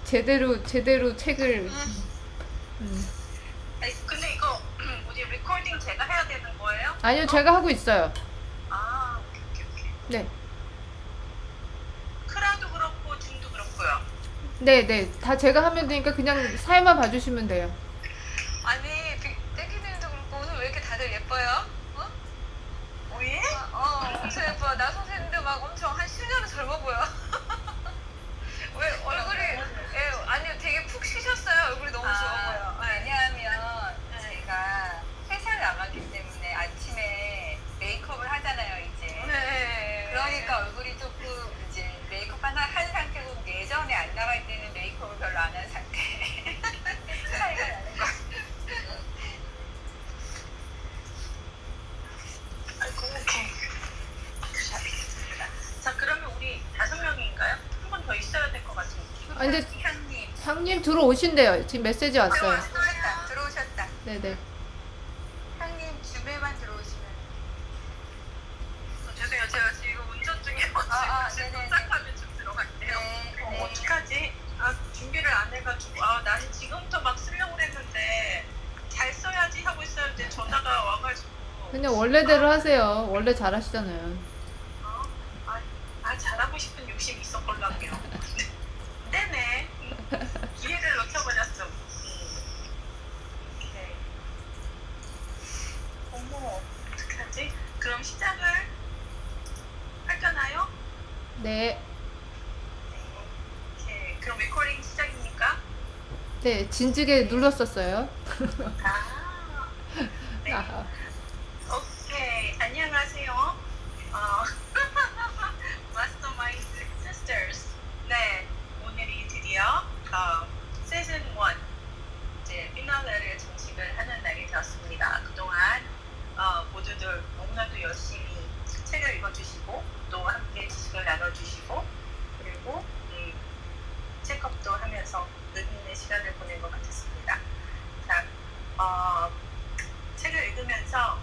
제대로 책을. 아니, 근데 이거 뭐지 리코딩 제가 해야 되는 거예요? 아니요, 제가 하고 있어요. 아, 오케이. 네. 크라도 그렇고 줌도 그렇고요. 네. 다 제가 하면 되니까 그냥 사회만 봐주시면 돼요. 아니, 떼기님도 그렇고 오늘 왜 이렇게 다들 예뻐요? 어? 오예? 엄청 예뻐. 나 선생님도 막 엄청 한 10년은 젊어 보여. 왜 얼굴이, 아니 되게 푹 쉬셨어요. 얼굴이 너무 좋아 보여. 왜냐하면 제가 회사를 나가기 때문에 아침에 메이크업을 하잖아요, 이제. 네. 그러니까 얼굴이 조금 이제 메이크업 하나 한 상태고 예전에 안 나갈 때는 메이크업을 별로 안 한 상태. 차이가 나는 거. 아이고, 오케이. 자, 그러면 우리 5명인가요? 한 번 더 있어야 될 것 같은 느낌. 아, 근데 현님 형님 들어오신대요. 지금 메시지 왔어요. 들어오셨다. 네네. 형님 줌에만 들어오시면. 죄송해요. 제가 지금 운전 중이어가지고 지금 네네. 도착하면 좀 들어갈게요. 네. 어떡하지? 준비를 안 해가지고 나는 지금부터 막 쓰려고 했는데 잘 써야지 하고 있었는데 전화가 와가지고 그냥 원래대로 하세요. 원래 잘하시잖아요. 잘하고 싶은 욕심이 있었걸랑요. 네네. 기회를 놓쳐버렸어. 오케이. 어머, 어떡하지? 그럼 시작을 할까나요? 네. 오케이. 그럼 레코딩 시작입니까? 네, 진즉에 눌렀었어요. 네. 아하. 오케이. 안녕하세요. 마스터마인드 시스터스. 네. 오늘이 드디어 시즌 1 이제 피날레를 정식을 하는 날이 되었습니다. 그동안 모두들 너무나도 열심히 책을 읽어주시고 또 함께 지식을 나눠주시고 그리고 체크업도 하면서 의미 있는 시간을 보낸 것 같았습니다. 자, 책을 읽으면서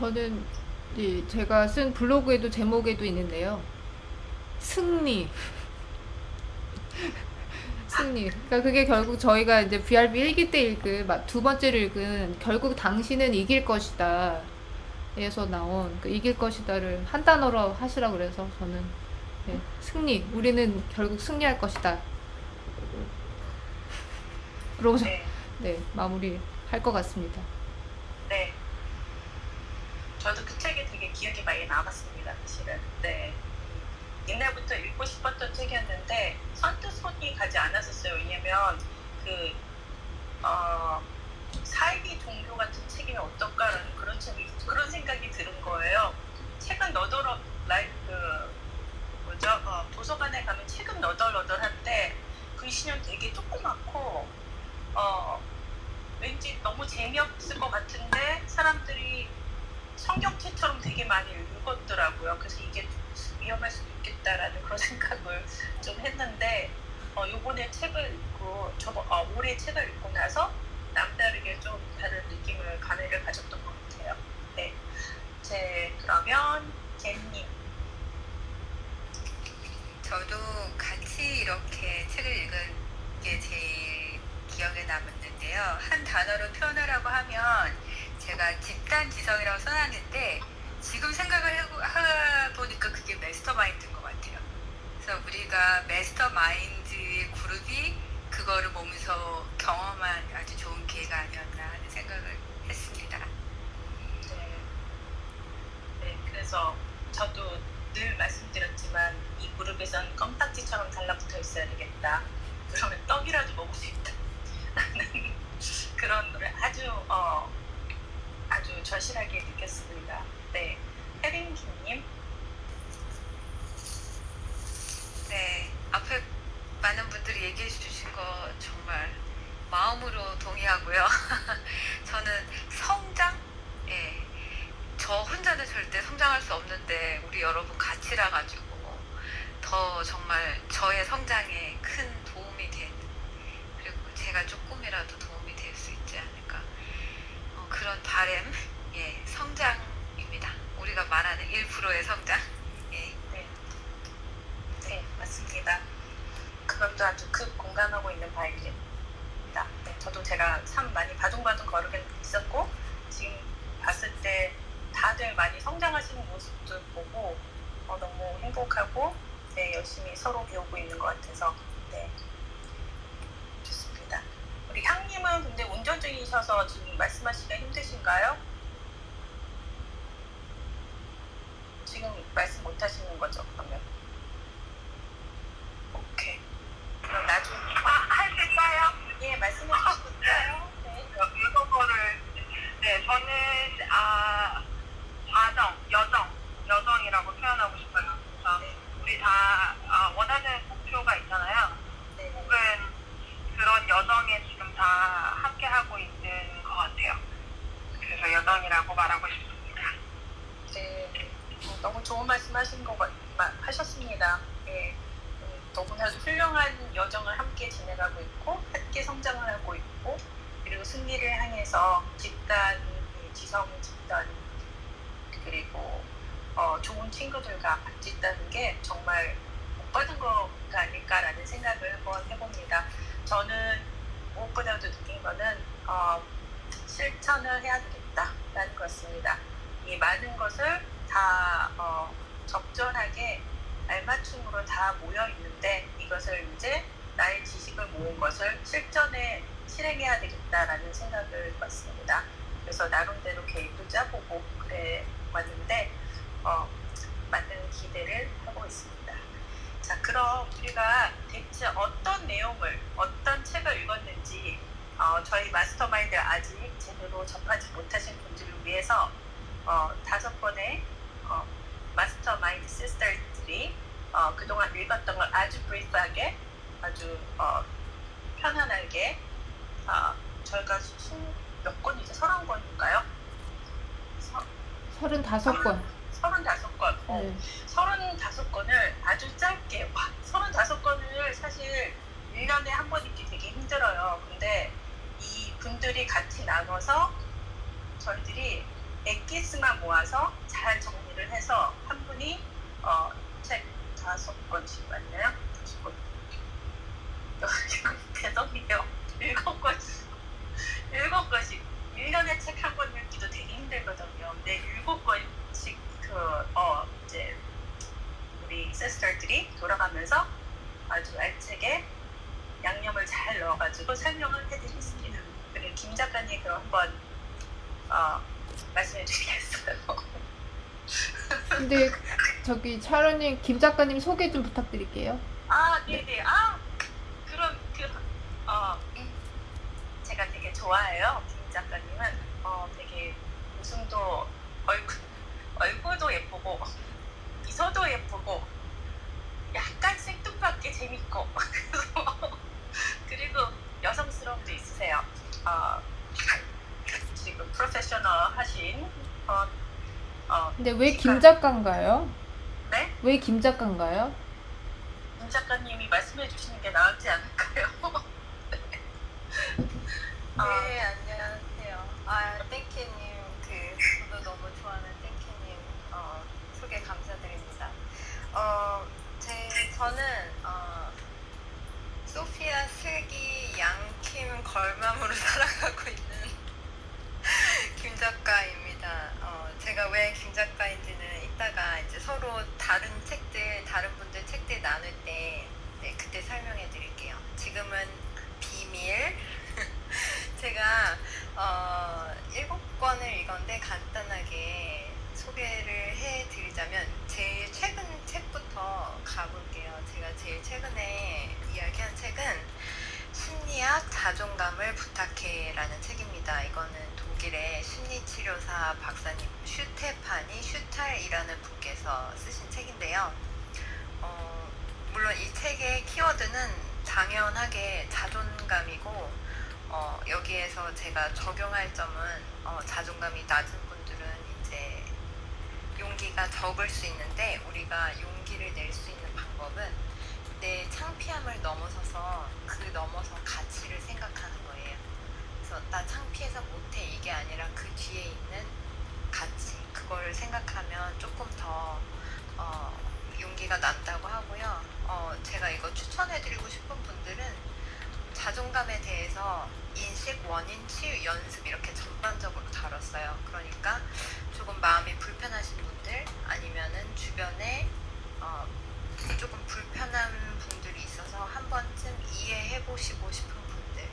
저는 제가 쓴 블로그에도 제목에도 있는데요. 승리. 승리. 그러니까 그게 결국 저희가 이제 BRB 1기 때 읽은 두 번째로 읽은 결국 당신은 이길 것이다 에서 나온 그 이길 것이다를 한 단어로 하시라 그래서 저는 네, 승리. 우리는 결국 승리할 것이다. 그러고 네, 네, 마무리 할 것 같습니다. 네. 저도 그 책이 되게 기억에 많이 남았습니다, 사실은. 네. 옛날부터 읽고 싶었던 책이었는데 선뜻 손이 가지 않았었어요. 왜냐면 그 사이비 종교 같은 책이면 어떨까라는 그런 생각이 드는 거예요. 책은 도서관에 가면 책은 너덜너덜한데 글씨는 되게 조그맣고 왠지 너무 재미없을 것 같은데 사람들이 성경책처럼 되게 많이 읽었더라고요. 그래서 이게 위험할 수도 있겠다라는 그런 생각을 좀 했는데 요번에 책을 읽고 올해 책을 읽고 나서 남다르게 좀 다른 느낌을 감회를 가졌던 것 같아요. 네, 그러면 제니님. 저도 같이 이렇게 책을 읽은 게 제일 기억에 남았는데요. 한 단어로 표현하라고 하면 제가 집단지성이라고 써놨는데 지금 생각을 해보니까 그게 마스터마인드인 것 같아요. 그래서 우리가 마스터마인드의 그룹이 그거를 몸에서 경험한 아주 좋은 기회가 아니었나 하는 생각을 했습니다. 네, 그래서 저도 늘 말씀드렸지만 이 그룹에선 껌딱지처럼 달라붙어 있어야 되겠다. 그러면 떡이라도 먹을 수 있다. 라는 그런 노래 아주 절실하게 느꼈습니다. 네, 혜린기님. 네, 앞에 많은 분들이 얘기해 주신 거 정말 마음으로 동의하고요. 저는 성장? 예. 저 혼자는 절대 성장할 수 없는데 우리 여러분 같이라 가지고 더 정말 저의 성장에 큰 도움이 된, 그리고 제가 조금이라도 도움이 될 수 있지 않을까, 그런 바람, 예, 성장입니다. 우리가 말하는 1%의 성장. 예. 네, 맞습니다. 그것도 아주 공감하고 있는 바입니다. 네, 저도 제가 참 많이 바둥바둥 거르게 있었고 지금 봤을 때 다들 많이 성장하시는 모습도 보고 너무 행복하고 네, 열심히 서로 배우고 있는 것 같아서 네, 좋습니다. 우리 향님은 근데 운전 중이셔서 지금 말씀하시기가 힘드신가요? 지금 말씀 못 하시는 거죠, 그러면? 오케이. 그럼 나중에. 할 수 있어요? 예, 말씀해 주시겠어요? 네. 네, 저는 여정이라고 표현하고 싶어요. 그래서 네. 우리 다 원하는 목표가 있잖아요. 네. 혹은 그런 여정에 지금 다 함께 하고 있는 것 같아요. 그래서 여정이라고 말하고 싶습니다. 네. 너무 좋은 말씀 하셨습니다. 네. 너무나도 훌륭한 여정을 함께 진행하고 있고 함께 성장을 하고 있고 그리고 승리를 향해서 지성 집단 그리고 좋은 친구들과 같이 있다는 게 정말 못 받은 거가 아닐까라는 생각을 한번 해봅니다. 저는 무엇보다도 느낀 거는 실천을 해야 되겠다라는 것입니다. 이 많은 것을 다 적절하게 알맞춤으로 다 모여 있는데 이것을 이제 나의 지식을 모은 것을 실행해야 되겠다라는 생각을 했습니다. 그래서 나름대로 계획도 짜보고 그래 왔는데 많은 기대를 하고 있습니다. 자, 그럼 우리가 대체 어떤 내용을 어떤 책을 읽었는지 저희 마스터마인드 아직 제대로 접하지 못하신 분들을 위해서 5번의 마스터마인드 시스터들이 그동안 읽었던 걸 아주 브리프하게 아주 편안하게 저희가 몇 권이죠? 30권인가요? 35권. 35권. 네. 35권을 아주 짧게 35권을 사실 1년에 한 번 읽기 되게 힘들어요. 근데 이 분들이 같이 나눠서 저희들이 엑기스만 모아서 잘 정리를 해서 한 분이 책 5권씩 맞나요? 5권. 대단해요. 7권씩. 7권씩. 1년에 책 한 권 읽기도 되게 힘들거든요. 근데 7권씩 이제 우리 시스터들이 돌아가면서 아주 알차게 양념을 잘 넣어가지고 설명을 해드리겠습니다. 그리고 김 작가님 그럼 한번 말씀해주시겠어요? 근데 저기 차로님, 김 작가님 소개 좀 부탁드릴게요. 네네. 그럼 제가 되게 좋아해요. 김 작가님은 되게 웃음도 얼굴도 예쁘고 미소도 예쁘고 약간 생뚱맞게 재밌고 그리고 여성스러움도 있으세요. 지금 프로페셔널 하신 근데 왜 김 작가인가요? 네? 왜 김 작가인가요? 김 작가님이 말씀해 주시는 게 나을지 않을까요? 네, 안녕하세요. 땡키님, 저도 너무 좋아하는 땡키님, 소개 감사드립니다. 저는, 소피아 슬기 양킴 걸맘으로 살아가고 있는 김 작가입니다. 제가 왜 김 작가인지는 이따가 이제 서로 다른 분들 책들 나눌 때, 네, 그때 설명해 드릴게요. 지금은 비밀. 제가 7권을 읽었는데 간단하게 소개를 해드리자면 제일 최근 책부터 가볼게요. 제가 제일 최근에 이야기한 책은 심리학 자존감을 부탁해라는 책입니다. 이거는 독일의 심리치료사 박사님 슈테파니 슈탈이라는 분께서 쓰신 책인데요. 물론 이 책의 키워드는 당연하게 자존감이고 여기에서 제가 적용할 점은 자존감이 낮은 분들은 이제 용기가 적을 수 있는데 우리가 용기를 낼 수 있는 방법은 내 창피함을 넘어서서 넘어서 가치를 생각하는 거예요. 그래서 나 창피해서 못해 이게 아니라 그 뒤에 있는 가치 그걸 생각하면 조금 더 용기가 난다고 하고요. 제가 이거 추천해드리고 싶은 분들은 자존감에 대해서 인식, 원인, 치유, 연습 이렇게 전반적으로 다뤘어요. 그러니까 조금 마음이 불편하신 분들 아니면은 주변에 조금 불편한 분들이 있어서 한 번쯤 이해해보시고 싶은 분들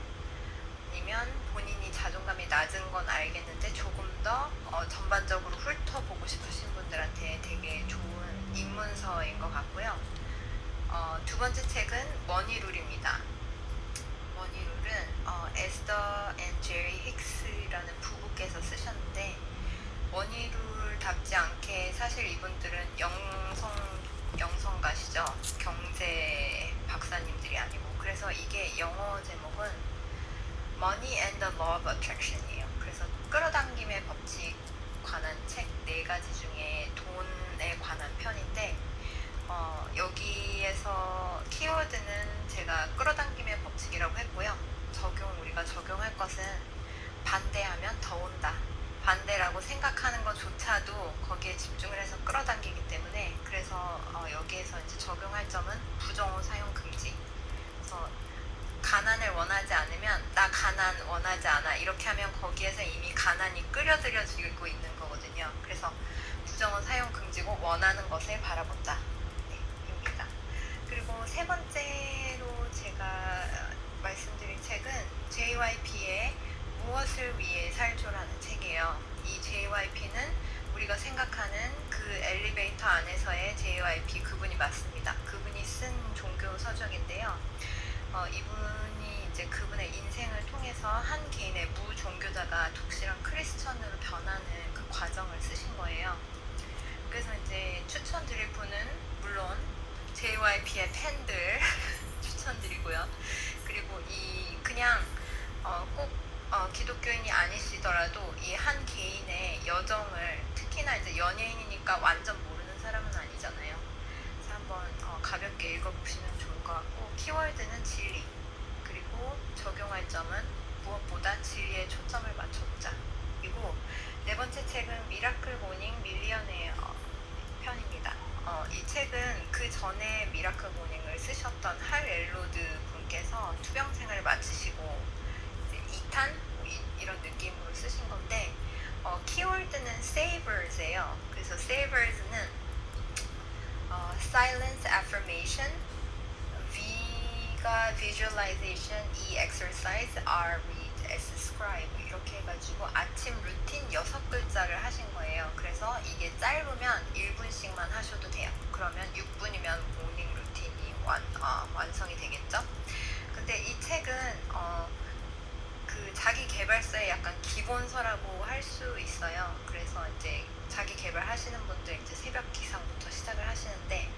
아니면 본인이 자존감이 낮은 건 알겠는데 조금 더 전반적으로 훑어보고 싶으신 분들한테 되게 좋은 입문서인 것 같고요. 두 번째 책은 머니룰입니다. 머니룰은 에스더 앤 제리 힉스라는 부부께서 쓰셨는데 머니룰답지 않게 사실 이분들은 영성가시죠. 경제 박사님들이 아니고 그래서 이게 영어 제목은 Money and the Law of Attraction이에요. 그래서 끌어당김의 법칙 관한 책 4가지 중에 돈에 관한 편인데 여기에서 키워드는 제가 끌어당김의 법칙이라고 했고요. 우리가 적용할 것은 반대하면 더 온다. 반대라고 생각하는 것조차도 거기에 집중을 해서 끌어당기기 때문에 그래서 여기에서 이제 적용할 점은 부정어 사용 금지. 그래서 가난을 원하지 않으면 나 가난 원하지 않아 이렇게 하면 거기에서 이미 가난이 끌어들여지고 있는 거거든요. 그래서 부정어 사용 금지고 원하는 것을 바라본다. 네, 입니다. 그리고 세 번째로 제가 말씀드릴 책은 JYP의 무엇을 위해 살죠라는 책이에요. 이 JYP는 우리가 생각하는 그 엘리베이터 안에서의 JYP 그분이 맞습니다. 그분이 쓴 종교 서적인데요. 이분이 이제 그분의 인생을 통해서 한 개인의 무종교자가 독실한 크리스천으로 변하는 그 과정을 쓰신 거예요. 그래서 이제 추천드릴 분은 물론 JYP의 팬들 추천드리고요. 그리고 그냥 꼭 기독교인이 아니시더라도 이 한 개인의 여정을 특히나 이제 연예인이니까 완전 모르는 사람은 아니잖아요. 그래서 한번 가볍게 읽어보시면 좋을 것 같고 키워드는 진리 그리고 적용할 점은 무엇보다 진리에 초점을 맞춰보자. 이고 네 번째 책은 미라클 모닝 밀리어네어 편입니다. 이 책은 그 전에 미라클 모닝을 쓰셨던 할 엘로드 분께서 투병생을 마치시고 이제 2탄 이런 느낌으로 쓰신 건데 키워드는 savers예요. 그래서 savers는 silence affirmation, V가 visualization, E exercise, R read, S scribe 이렇게 해가지고 아침 루틴 6글자를 하신 거예요. 그래서 이게 짧으면 1분씩만 하셔도 돼요. 그러면 6분이면 모닝 루틴이 완성이 되겠죠. 근데 이 책은 그 자기 개발서의 약간 기본서라고 할 수 있어요. 그래서 이제 자기 개발하시는 분들 이제 새벽 기상부터 시작을 하시는데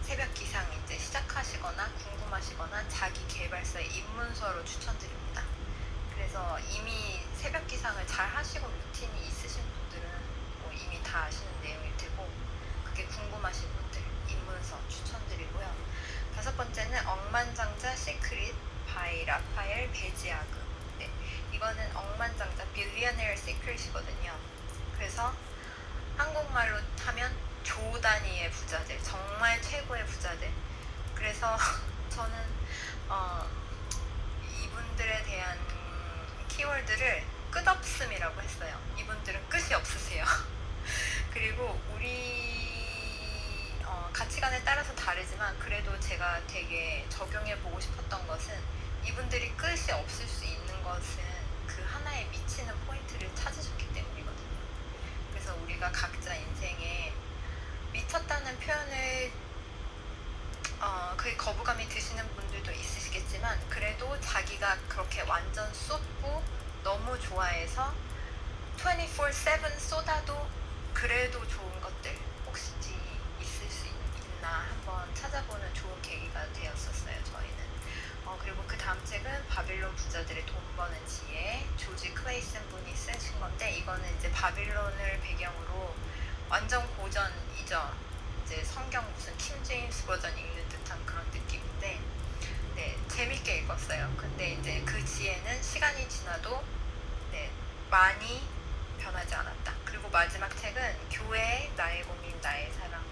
새벽 기상 이제 시작하시거나 궁금하시거나 자기 개발서의 입문서로 추천드립니다. 그래서 이미 새벽 기상을 잘 하시고 루틴이 있으신 분들은 뭐 이미 다 아시는 내용일 테고 그게 궁금하신 분들 입문서 추천드리고요. 5번째는 억만장자 시크릿 바이 라파엘 베지아그. 네, 이거는 억만장자 빌리어네어 시크릿이거든요. 그래서 한국말로 하면 조 단위의 부자들, 정말 최고의 부자들. 그래서 저는 이분들에 대한 키워드를 끝없음이라고 했어요. 이분들은 끝이 없으세요. 그리고 우리 가치관에 따라서 다르지만 그래도 제가 되게 적용해보고 싶었던 것은 이분들이 끝이 없을 수 있는 것은 그 하나에 미치는 포인트를 찾으셨기 때문이거든요. 그래서 우리가 각자 인생에 미쳤다는 표현을 그게 거부감이 드시는 분들도 있으시겠지만 그래도 자기가 그렇게 완전 쏟고 너무 좋아해서 24/7 쏟아도 그래도 좋은 것들 혹시 있을 수 있나 한번 찾아보는 좋은 계기가 되었었어요. 저희는. 그리고 그 다음 책은 바빌론 부자들의 돈 버는 지혜, 조지 클레이슨 분이 쓰신 건데 이거는 이제 바빌론을 배경으로 완전 고전이죠. 이제 성경 무슨 킹 제임스 버전 읽는 듯한 그런 느낌인데 네, 재밌게 읽었어요. 근데 이제 그 지혜는 시간이 지나도 네, 많이 변하지 않았다. 그리고 마지막 책은 교회의 나의 고민 나의 사랑,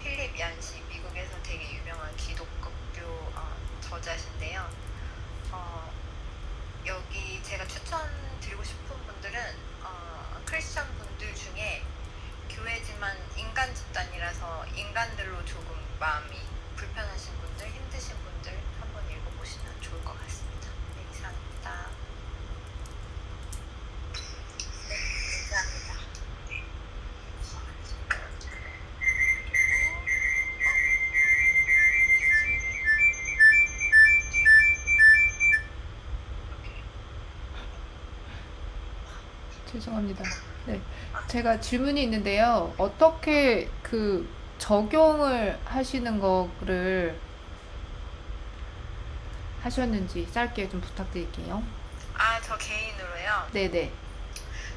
필립 얀시, 미국에서 되게 유명한 기독교 저자신데요. 여기 제가 추천드리고 싶은 분들은 크리스천 분들 중에 교회지만 인간 집단이라서 인간들로 조금 마음이 불편하신 분들, 힘드신 분들 한번 읽어보시면 좋을 것 같습니다. 네, 이상입니다. 네, 감사합니다. 네. 죄송합니다. 네. 제가 질문이 있는데요. 어떻게 그 적용을 하시는 거를 하셨는지 짧게 좀 부탁드릴게요. 저 개인으로요? 네네.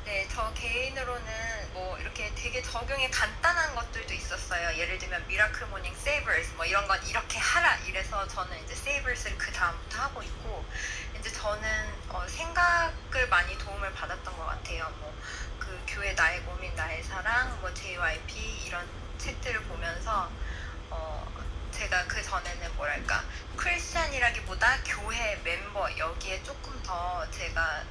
네, 저 개인으로는 뭐 이렇게 되게 적용이 간단한 것들도 있었어요. 예를 들면 미라클 모닝 세이버스 뭐 이런 건 이렇게 하라 이래서 저는 이제 세이버스를 그 다음부터 하고 있고 이제 저는 생각을 많이 도움을 받았던 것 같아요. 뭐 그 교회 나의 고민 나의 사랑 뭐 JYP 이런 책들을 보면서 제가 그 전에는 뭐랄까 크리스찬이라기보다 교회 멤버 여기에 조금 더 제가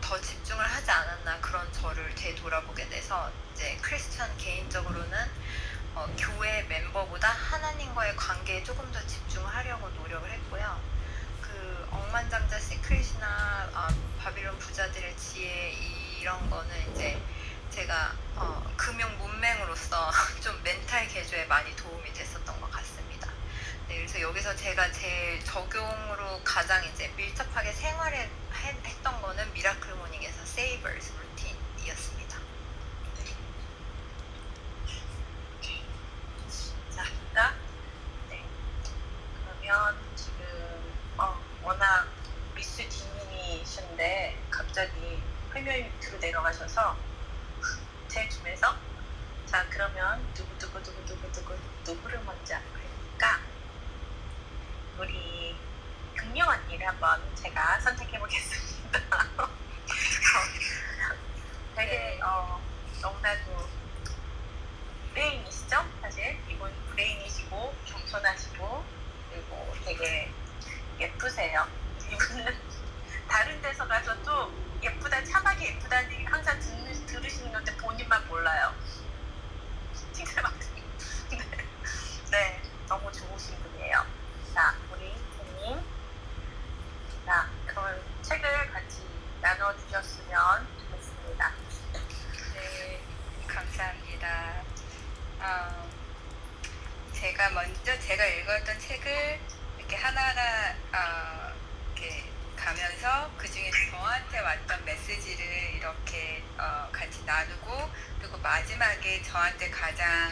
더 집중을 하지 않았나 그런 저를 되돌아보게 돼서 이제 크리스찬 개인적으로는 교회 멤버보다 하나님과의 관계에 조금 더 집중하려고 노력을 했고요. 그 억만장자 시크릿이나 바빌론 부자들의 지혜 이런 거는 이제 제가 금융 문맹으로서 좀 멘탈 개조에 많이 도움이 됐었던 것 같습니다. 네, 그래서 여기서 제가 제일 적용으로 가장 이제 밀접하게 생활에 했던 거는 미라클 모닝에서 세이버스 루틴이었습니다. 감사합니다. 네. 그러면 지금 워낙 미스 디님이신데 갑자기 화면 밑으로 내려가셔서 제 줌에서 자 그러면 누구를 먼저 할까? 우리 금영 언니를 한번 제가 선택해 보겠습니다. 먼저 제가 읽었던 책을 이렇게 하나하나 이렇게 가면서 그 중에 저한테 왔던 메시지를 이렇게 같이 나누고, 그리고 마지막에 저한테 가장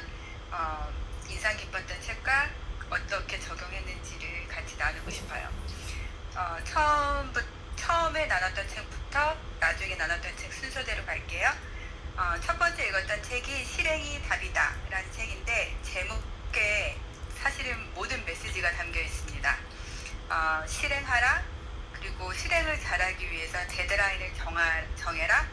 인상 깊었던 책과 어떻게 적용했는지를 같이 나누고 싶어요. 처음에 나눴던 책부터 나중에 나눴던 책 순서대로 갈게요. 첫 번째 읽었던 책이 실행이 답이다 라는 책인데, 제목에 사실은 모든 메시지가 담겨 있습니다. 실행하라, 그리고 실행을 잘하기 위해서 데드라인을 정해라,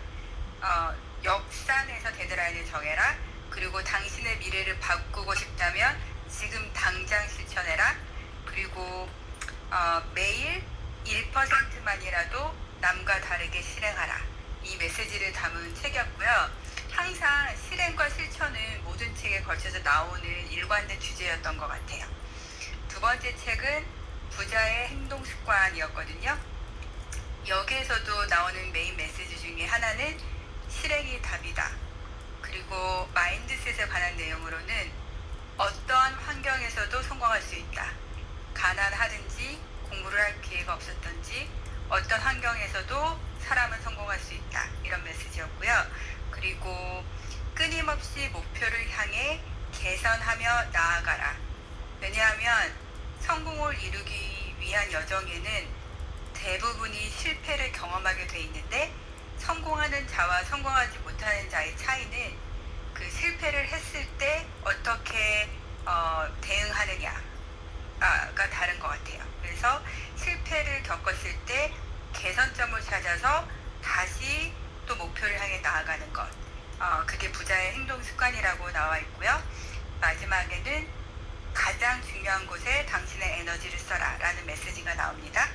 역산해서 데드라인을 정해라, 그리고 당신의 미래를 바꾸고 싶다면 지금 당장 실천해라, 그리고 매일 1%만이라도 남과 다르게 실행하라. 이 메시지를 담은 책이었고요. 항상 실행과 실천은 모든 책에 걸쳐서 나오는 일관된 주제였던 것 같아요. 두 번째 책은 부자의 행동 습관이었거든요. 여기에서도 나오는 메인 메시지 중에 하나는 실행이 답이다. 그리고 마인드셋에 관한 내용으로는 어떠한 환경에서도 성공할 수 있다. 가난하든지 공부를 할 기회가 없었던지 어떤 환경에서도 사람은 성공할 수 있다. 이런 메시지였고요. 그리고 끊임없이 목표를 향해 개선하며 나아가라. 왜냐하면 성공을 이루기 위한 여정에는 대부분이 실패를 경험하게 돼 있는데, 성공하는 자와 성공하지 못하는 자의 차이는 그 실패를 했을 때 어떻게 대응하느냐가 다른 것 같아요. 그래서 실패를 겪었을 때 개선점을 찾아서 다시 또 목표를 향해 나아가는 것, 그게 부자의 행동 습관이라고 나와 있고요. 마지막에는 가장 중요한 곳에 당신의 에너지를 써라 라는 메시지가 나옵니다.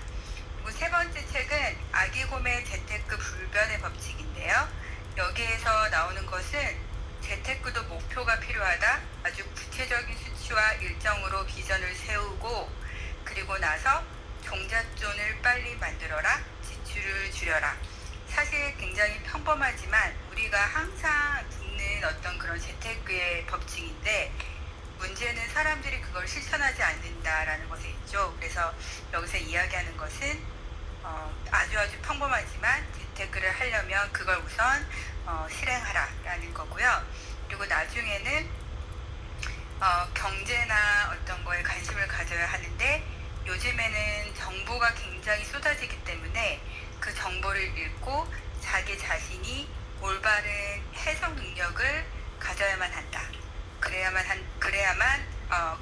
그리고 세 번째 책은 아기곰의 재테크 불변의 법칙인데요. 여기에서 나오는 것은 재테크도 목표가 필요하다, 아주 구체적인 수치와 일정으로 비전을 세우고, 그리고 나서 종잣돈을 빨리 만들어라, 지출을 줄여라. 사실 굉장히 평범하지만 우리가 항상 듣는 어떤 그런 재테크의 법칙인데, 문제는 사람들이 그걸 실천하지 않는다라는 것에 있죠. 그래서 여기서 이야기하는 것은 아주 평범하지만 재테크를 하려면 그걸 우선 실행하라라는 거고요. 그리고 나중에는 경제나 어떤 거에 관심을 가져야 하는데, 요즘에는 정보가 굉장히 쏟아지기 때문에 그 정보를 읽고 자기 자신이 올바른 해석 능력을 가져야만 한다. 그래야만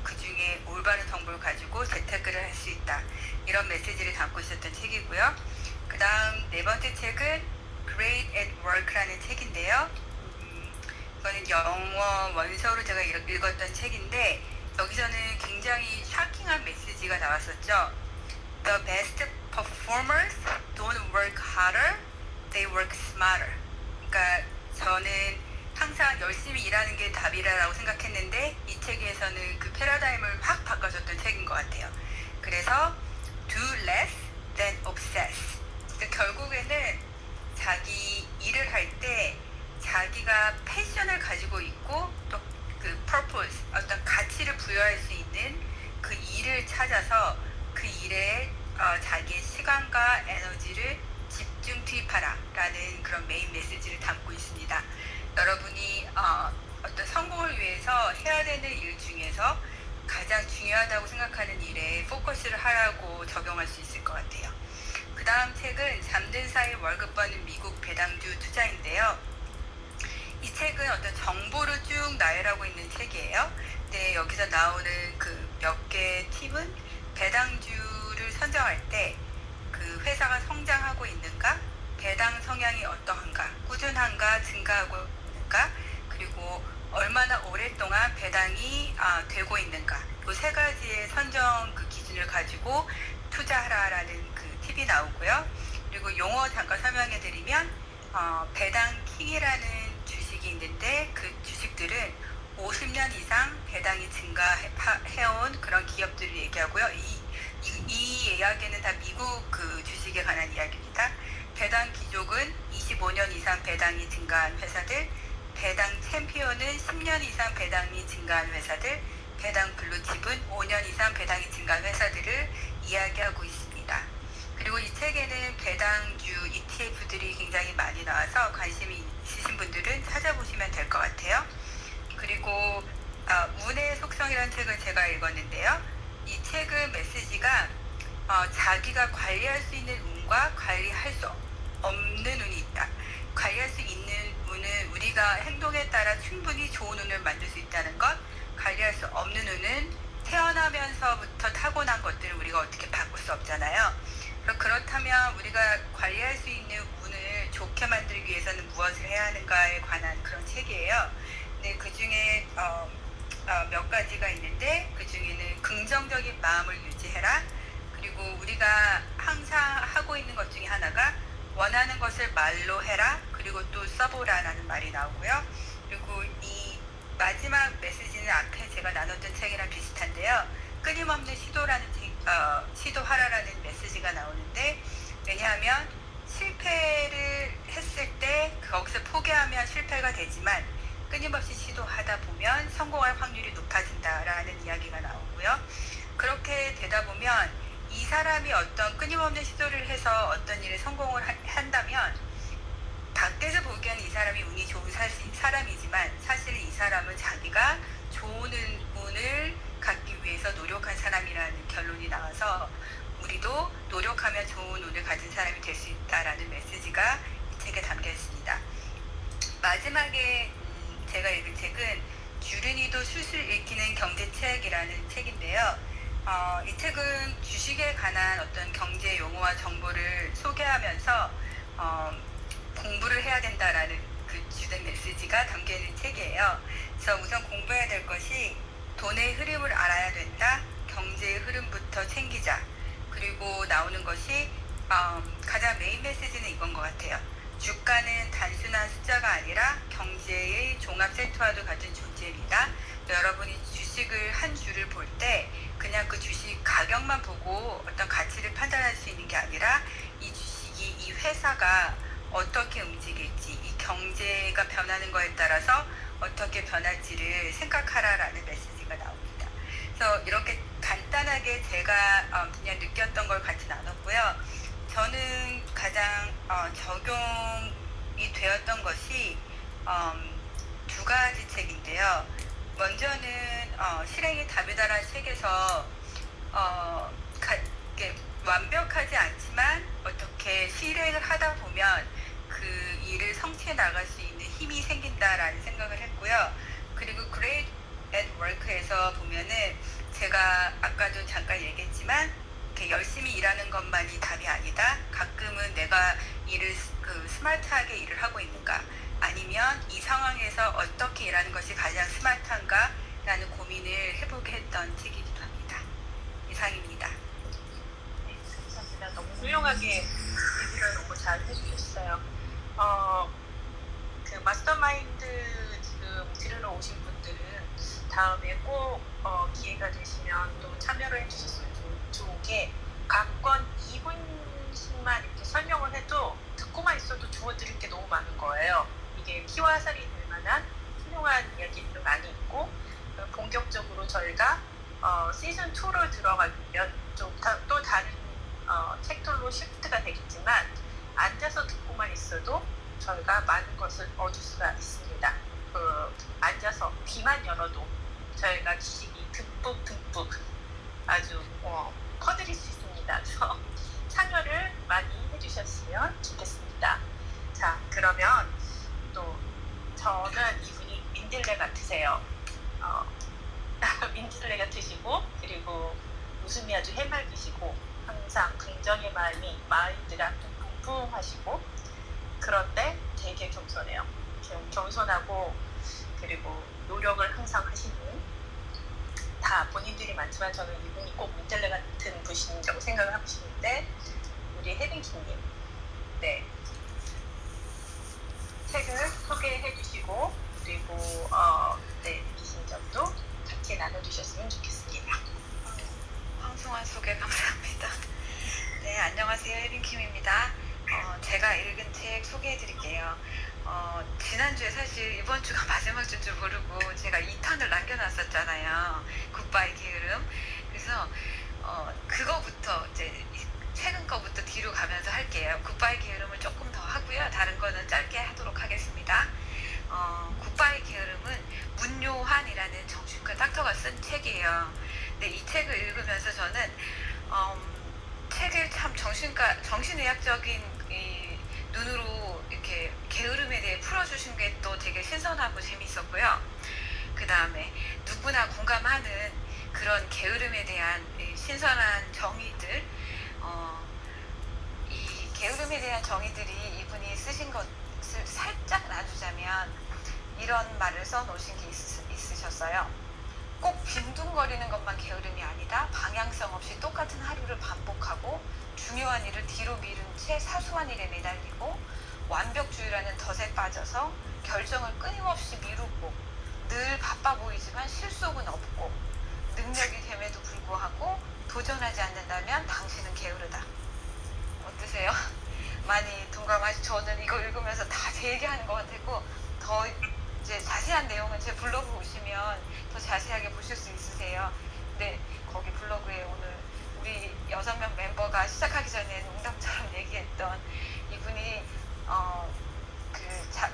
그 중에 올바른 정보를 가지고 재테크를 할 수 있다. 이런 메시지를 담고 있었던 책이고요. 그 다음 네 번째 책은 Great at Work라는 책인데요. 이거는 영어 원서로 제가 읽었던 책인데, 여기서는 굉장히 샤킹한 메시지가 나왔었죠. The best performers don't work harder, they work smarter. 그러니까 저는 항상 열심히 일하는 게 답이라고 생각했는데, 이 책에서는 그 패러다임을 확 바꿔줬던 책인 것 같아요. 그래서 do less than obsess. 그러니까 결국에는 자기 일을 할 때 자기가 패션을 가지고 있고 또 그 purpose, 어떤 가치를 부여할 수 있는 그 일을 찾아서 그 일에 자기의 시간과 에너지를 집중 투입하라 라는 그런 메인 메시지를 담고 있습니다. 여러분이 어떤 성공을 위해서 해야 되는 일 중에서 가장 중요하다고 생각하는 일에 포커스를 하라고 적용할 수 있을 것 같아요. 그 다음 책은 잠든 사이 월급 버는 미국 배당주 투자인데요. 이 책은 어떤 정보를 쭉 나열하고 있는 책이에요. 근데 여기서 나오는 그 몇 개의 팁은 배당주를 선정할 때 그 회사가 성장하고 있는가, 배당 성향이 어떠한가, 꾸준한가, 증가하고 있는가, 그리고 얼마나 오랫동안 배당이 되고 있는가, 이 세 가지의 선정 그 기준을 가지고 투자하라라는 그 팁이 나오고요. 그리고 용어 잠깐 설명해 드리면 배당 킹이라는 주식이 있는데, 그 주식들은 50년 이상 배당이 증가해온 그런 기업들을 얘기하고요. 이 이야기는 다 미국 그 주식에 관한 이야기입니다. 배당 귀족은 25년 이상 배당이 증가한 회사들, 배당 챔피언은 10년 이상 배당이 증가한 회사들, 배당 블루칩은 5년 이상 배당이 증가한 회사들을 이야기하고 있습니다. 그리고 이 책에는 배당주 ETF들이 굉장히 많이 나와서 관심이 있으신 분들은 찾아보시면 될 것 같아요. 그리고 운의 속성이라는 책을 제가 읽었는데요. 이 책은 메시지가 자기가 관리할 수 있는 운과 관리할 수 없는 운이 있다. 관리할 수 있는 운은 우리가 행동에 따라 충분히 좋은 운을 만들 수 있다는 것, 관리할 수 없는 운은 태어나면서부터 타고난 것들을 우리가 어떻게 바꿀 수 없잖아요. 그렇다면 우리가 관리할 수 있는 운을 좋게 만들기 위해서는 무엇을 해야 하는가에 관한 그런 책이에요. 네, 그 중에 몇 가지가 있는데 그 중에는 긍정적인 마음을 유지해라. 그리고 우리가 항상 하고 있는 것 중에 하나가 원하는 것을 말로 해라. 그리고 또 써보라라는 말이 나오고요. 그리고 이 마지막 메시지는 앞에 제가 나눴던 책이랑 비슷한데요. 끊임없는 시도하라라는 메시지가 나오는데, 왜냐하면 실패를 했을 때 거기서 포기하면 실패가 되지만 끊임없이 시도하다 보면 성공할 확률이 높아진다라는 이야기가 나오고요. 그렇게 되다 보면 이 사람이 어떤 끊임없는 시도를 해서 어떤 일에 성공을 한다면 밖에서 보기에는 이 사람이 운이 좋은 사람이지만 사실 이 사람은 자기가 좋은 운을 갖기 위해서 노력한 사람이라는 결론이 나와서 우리도 노력하면 좋은 운을 가진 사람이 될 수 있다라는 메시지가 이 책에 담겨 있습니다. 마지막에 제가 읽은 책은 주른이도 술술 읽히는 경제책이라는 책인데요. 이 책은 주식에 관한 어떤 경제 용어와 정보를 소개하면서 공부를 해야 된다라는 그 주된 메시지가 담겨 있는 책이에요. 그래서 우선 공부해야 될 것이 돈의 흐름을 알아야 된다. 경제의 흐름부터 챙기자. 그리고 나오는 것이 가장 메인 메시지는 이건 것 같아요. 주가는 단순한 숫자가 아니라 경제의 종합 세트와도 같은 존재입니다. 여러분이 주식을 한 주를 볼 때 그냥 그 주식 가격만 보고 어떤 가치를 판단할 수 있는 게 아니라 이 주식이 이 회사가 어떻게 움직일지, 이 경제가 변하는 거에 따라서 어떻게 변할지를 생각하라라는 메시지가 나옵니다. 그래서 이렇게 간단하게 제가 그냥 느꼈던 걸 같이 나눴고요. 저는 가장 적용이 되었던 것이 두 가지 책인데요. 먼저는 실행이 답이다라는 책에서 완벽하지 않지만 어떻게 실행을 하다 보면 그 일을 성취해 나갈 수 있는 힘이 생긴다라는 생각을 했고요. 그리고 Great at Work에서 보면은 제가 아까도 잠깐 얘기했지만 이렇게 열심히 일하는 것만이 답이 아니다. 가끔은 내가 일을 스마트하게 일을 하고 있는가, 아니면 이 상황에서 어떻게 일하는 것이 가장 스마트한가 라는 고민을 해보게 했던 책이기도 합니다. 이상입니다. 네, 감사합니다. 너무 훌륭하게 얘기를 너무 잘 해주셨어요. 그 마스터마인드 지금 들으러 오신 분들은 다음에 꼭 기회가 되시면 또 참여를 해주셨으면 좋은 게, 각 건 2분씩만 이렇게 설명을 해도 듣고만 있어도 주워드릴 게 너무 많은 거예요. 이게 피와 살이 될 만한 훌륭한 이야기들도 많이 있고, 본격적으로 저희가 시즌 2로 들어가면 좀 또 다른 책들로 시프트가 되겠지만, 앉아서 듣고만 있어도 저희가 많은 것을 얻을 수가 있습니다. 앉아서 귀만 열어도 저희가 지식이 듬뿍 아주 퍼드릴 수 있습니다. 그래서 참여를 많이 해주셨으면 좋겠습니다. 자, 그러면 또 저는 이분이 민들레 같으세요. 민들레 같으시고, 그리고 웃음이 아주 해맑으시고, 항상 긍정의 마인드가 뿡뿡하시고, 그런데 되게 겸손해요. 겸손하고, 그리고 노력을 항상 하시는, 다 본인들이 많지만 저는 이분이 꼭 민들레 같은 분이라고 생각을 하고 싶은데, 우리 혜빈키님, 네, 책을 소개해 주시고, 그리고 네, 이신 점도 같이 나눠주셨으면 좋겠습니다. 황송한 소개 감사합니다. 네, 안녕하세요. 혜빈킴입니다. 제가 읽은 책 소개해 드릴게요. 지난주에 사실 이번 주가 마지막 주인 줄 모르고 제가 2탄을 남겨놨었잖아요. 그 굿바이 게으름. 그래서 그거부터 이제 최근 거부터 뒤로 가면서 할게요. 굿바이 게으름을 조금 더 하고요. 다른 거는 짧게 하도록 하겠습니다. 굿바이 게으름은 문요한이라는 정신과 닥터가 쓴 책이에요. 근데 이 책을 읽으면서 저는 책을 참 정신의학적인 이 눈으로 이렇게 게으름에 대해 풀어주신 게 또 되게 신선하고 재밌었고요. 그 다음에 누구나 공감하는 그런 게으름에 대한 이 신선한 정의들, 이 게으름에 대한 정의들이 이분이 쓰신 것을 살짝 나누자면 이런 말을 써놓으신 게 있으셨어요. 꼭 빈둥거리는 것만 게으름이 아니다. 방향성 없이 똑같은 하루를 반복하고 중요한 일을 뒤로 미룬 채 사소한 일에 매달리고 완벽주의라는 덫에 빠져서 결정을 끊임없이 미루고 늘 바빠 보이지만 실속은 없고 능력이 됨에도 불구하고 도전하지 않는다면 당신은 게으르다. 어떠세요? 많이 동감하시? 저는 이거 읽으면서 다 제 얘기하는 것 같았고 더 이제 자세한 내용은 제 블로그 오시면 더 자세하게 보실 수 있으세요. 근데 거기 블로그에 오늘 우리 6명 멤버가 시작하기 전에 농담처럼 얘기했던 이분이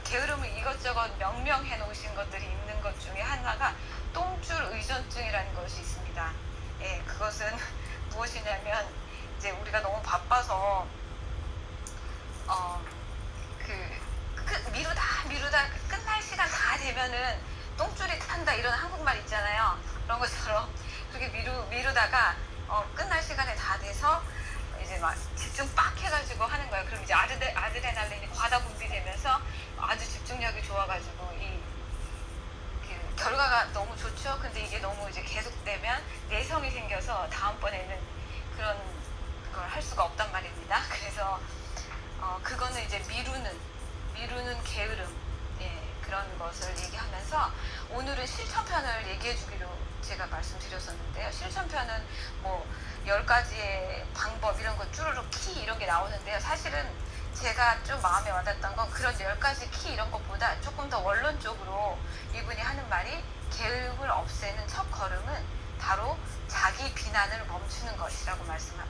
게으름을 이것저것 명명해 놓으신 것들이 있는 것 중에 하나가 똥줄 의존증이라는 것이 있습니다. 예, 그것은 무엇이냐면 이제 우리가 너무 바빠서 미루다 끝날 시간 다 되면은 똥줄이 탄다 이런 한국말 있잖아요. 그런 것처럼 그렇게 미루다가 끝날 시간에 다 돼서 이제 막 집중 빡 해가지고 하는 거예요. 그럼 이제 아드레날린이 과다 분비되면서 아주 집중력이 좋아가지고 그 결과가 너무 좋죠. 근데 이게 너무 이제 계속되면 내성이 생겨서 다음번에는 그런 걸 할 수가 없단 말입니다. 그래서 그거는 이제 미루는 게으름, 예, 그런 것을 얘기하면서 오늘은 실천편을 얘기해 주기로 제가 말씀드렸었는데요. 실천편은 뭐 10가지의 방법 이런 거 쭈루룩 키 이런 게 나오는데요. 사실은 제가 좀 마음에 와닿았던 건 그런 10가지 키 이런 것보다 조금 더 원론적으로 이분이 하는 말이 게으름을 없애는 첫 걸음은 바로 자기 비난을 멈추는 것이라고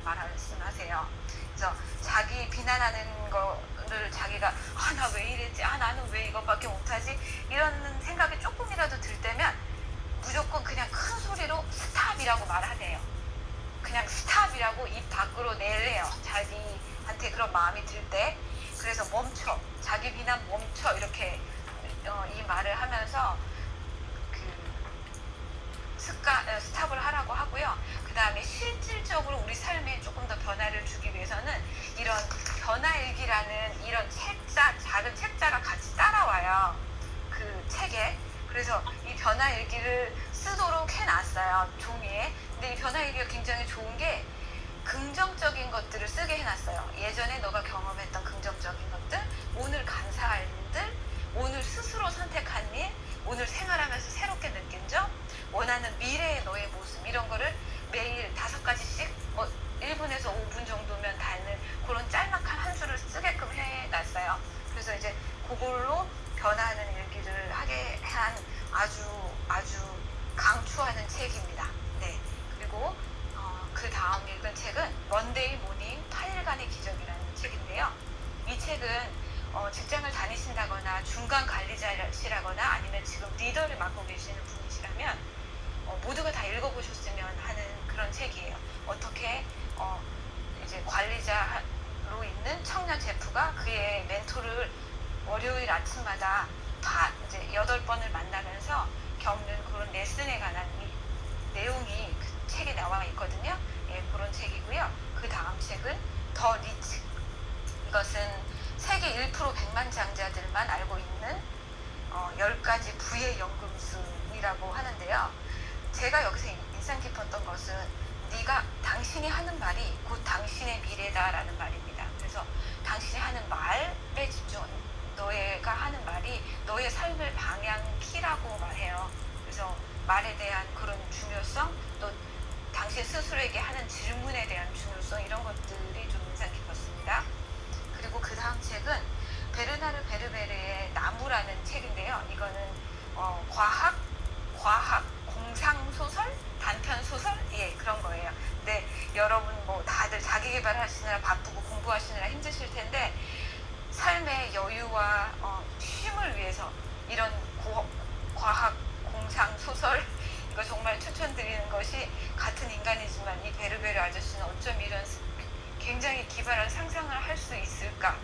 말씀하세요. 그래서 자기 비난하는 거를 자기가 나 왜 이랬지? 나는 왜 이것밖에 못하지? 이런 생각이 조금이라도 들 때면 무조건 그냥 큰 소리로 스탑이라고 말하네요. 그냥 스탑이라고 입 밖으로 내래요. 자기한테 그런 마음이 들 때. 그래서 멈춰. 자기 비난 멈춰. 이렇게 이 말을 하면서 스탑을 하라고 하고요. 그 다음에 실질적으로 우리 삶에 조금 더 변화를 주기 위해서는 이런 변화일기라는 이런 작은 책자가 같이 따라와요. 그 책에. 그래서 이 변화일기를 쓰도록 해놨어요. 종이에. 근데 이 변화일기가 굉장히 좋은 게 긍정적인 것들을 쓰게 해놨어요. 예전에 너가 경험했던 긍정적인 것들, 오늘 감사할 일들, 오늘 스스로 선택한 일, 오늘 생활하면서 새롭게 느낀 점, 원하는 미래의 너의 모습 이런 거를 매일 5가지씩 1분에서 5분 정도면 닿는 그런 짤막한 한 수를 쓰게끔 해놨어요. 그래서 이제 그걸로 변화하는 일기를 하게 한 아주 강추하는 책입니다. 네. 그리고 그 다음 읽은 책은 먼데이 모닝 8일간의 기적이라는 책인데요. 이 책은 직장을 다니신다거나 중간 관리자시라거나 아니면 지금 리더를 맡고 계시는 분이시라면 모두가 다 읽어보셨으면 하는 그런 책이에요. 어떻게 이제 관리자로 있는 청년 제프가 그의 멘토를 월요일 아침마다 이제 8번을 만나면서 겪는 그런 레슨에 관한 내용이 그 책에 나와 있거든요. 예, 그런 책이고요. 그 다음 책은 더 리치. 이것은 세계 1% 100만 장자들만 알고 있는 10가지 부의 연금술이라고 하는데요. 제가 여기서 인상 깊었던 것은 당신이 하는 말이 곧 당신의 미래다라는 말입니다. 그래서 당신이 하는 말에 집중, 너가 하는 말이 너의 삶을 방향키라고 말해요. 그래서 말에 대한 그런 중요성, 또 당신 스스로에게 하는 질문에 대한 중요성 이런 것들이 좀 인상 깊었습니다. 그리고 그 다음 책은 베르나르 베르베르의 나무라는 책인데요. 이거는 과학 공상소설 단편 소설? 예, 그런 거예요. 근데 여러분 뭐 다들 자기 개발하시느라 바쁘고 공부하시느라 힘드실 텐데 삶의 여유와 쉼을 위해서 이런 과학 공상 소설 이거 정말 추천드리는 것이, 같은 인간이지만 이 베르베르 아저씨는 어쩜 이런 굉장히 기발한 상상을 할 수 있을까,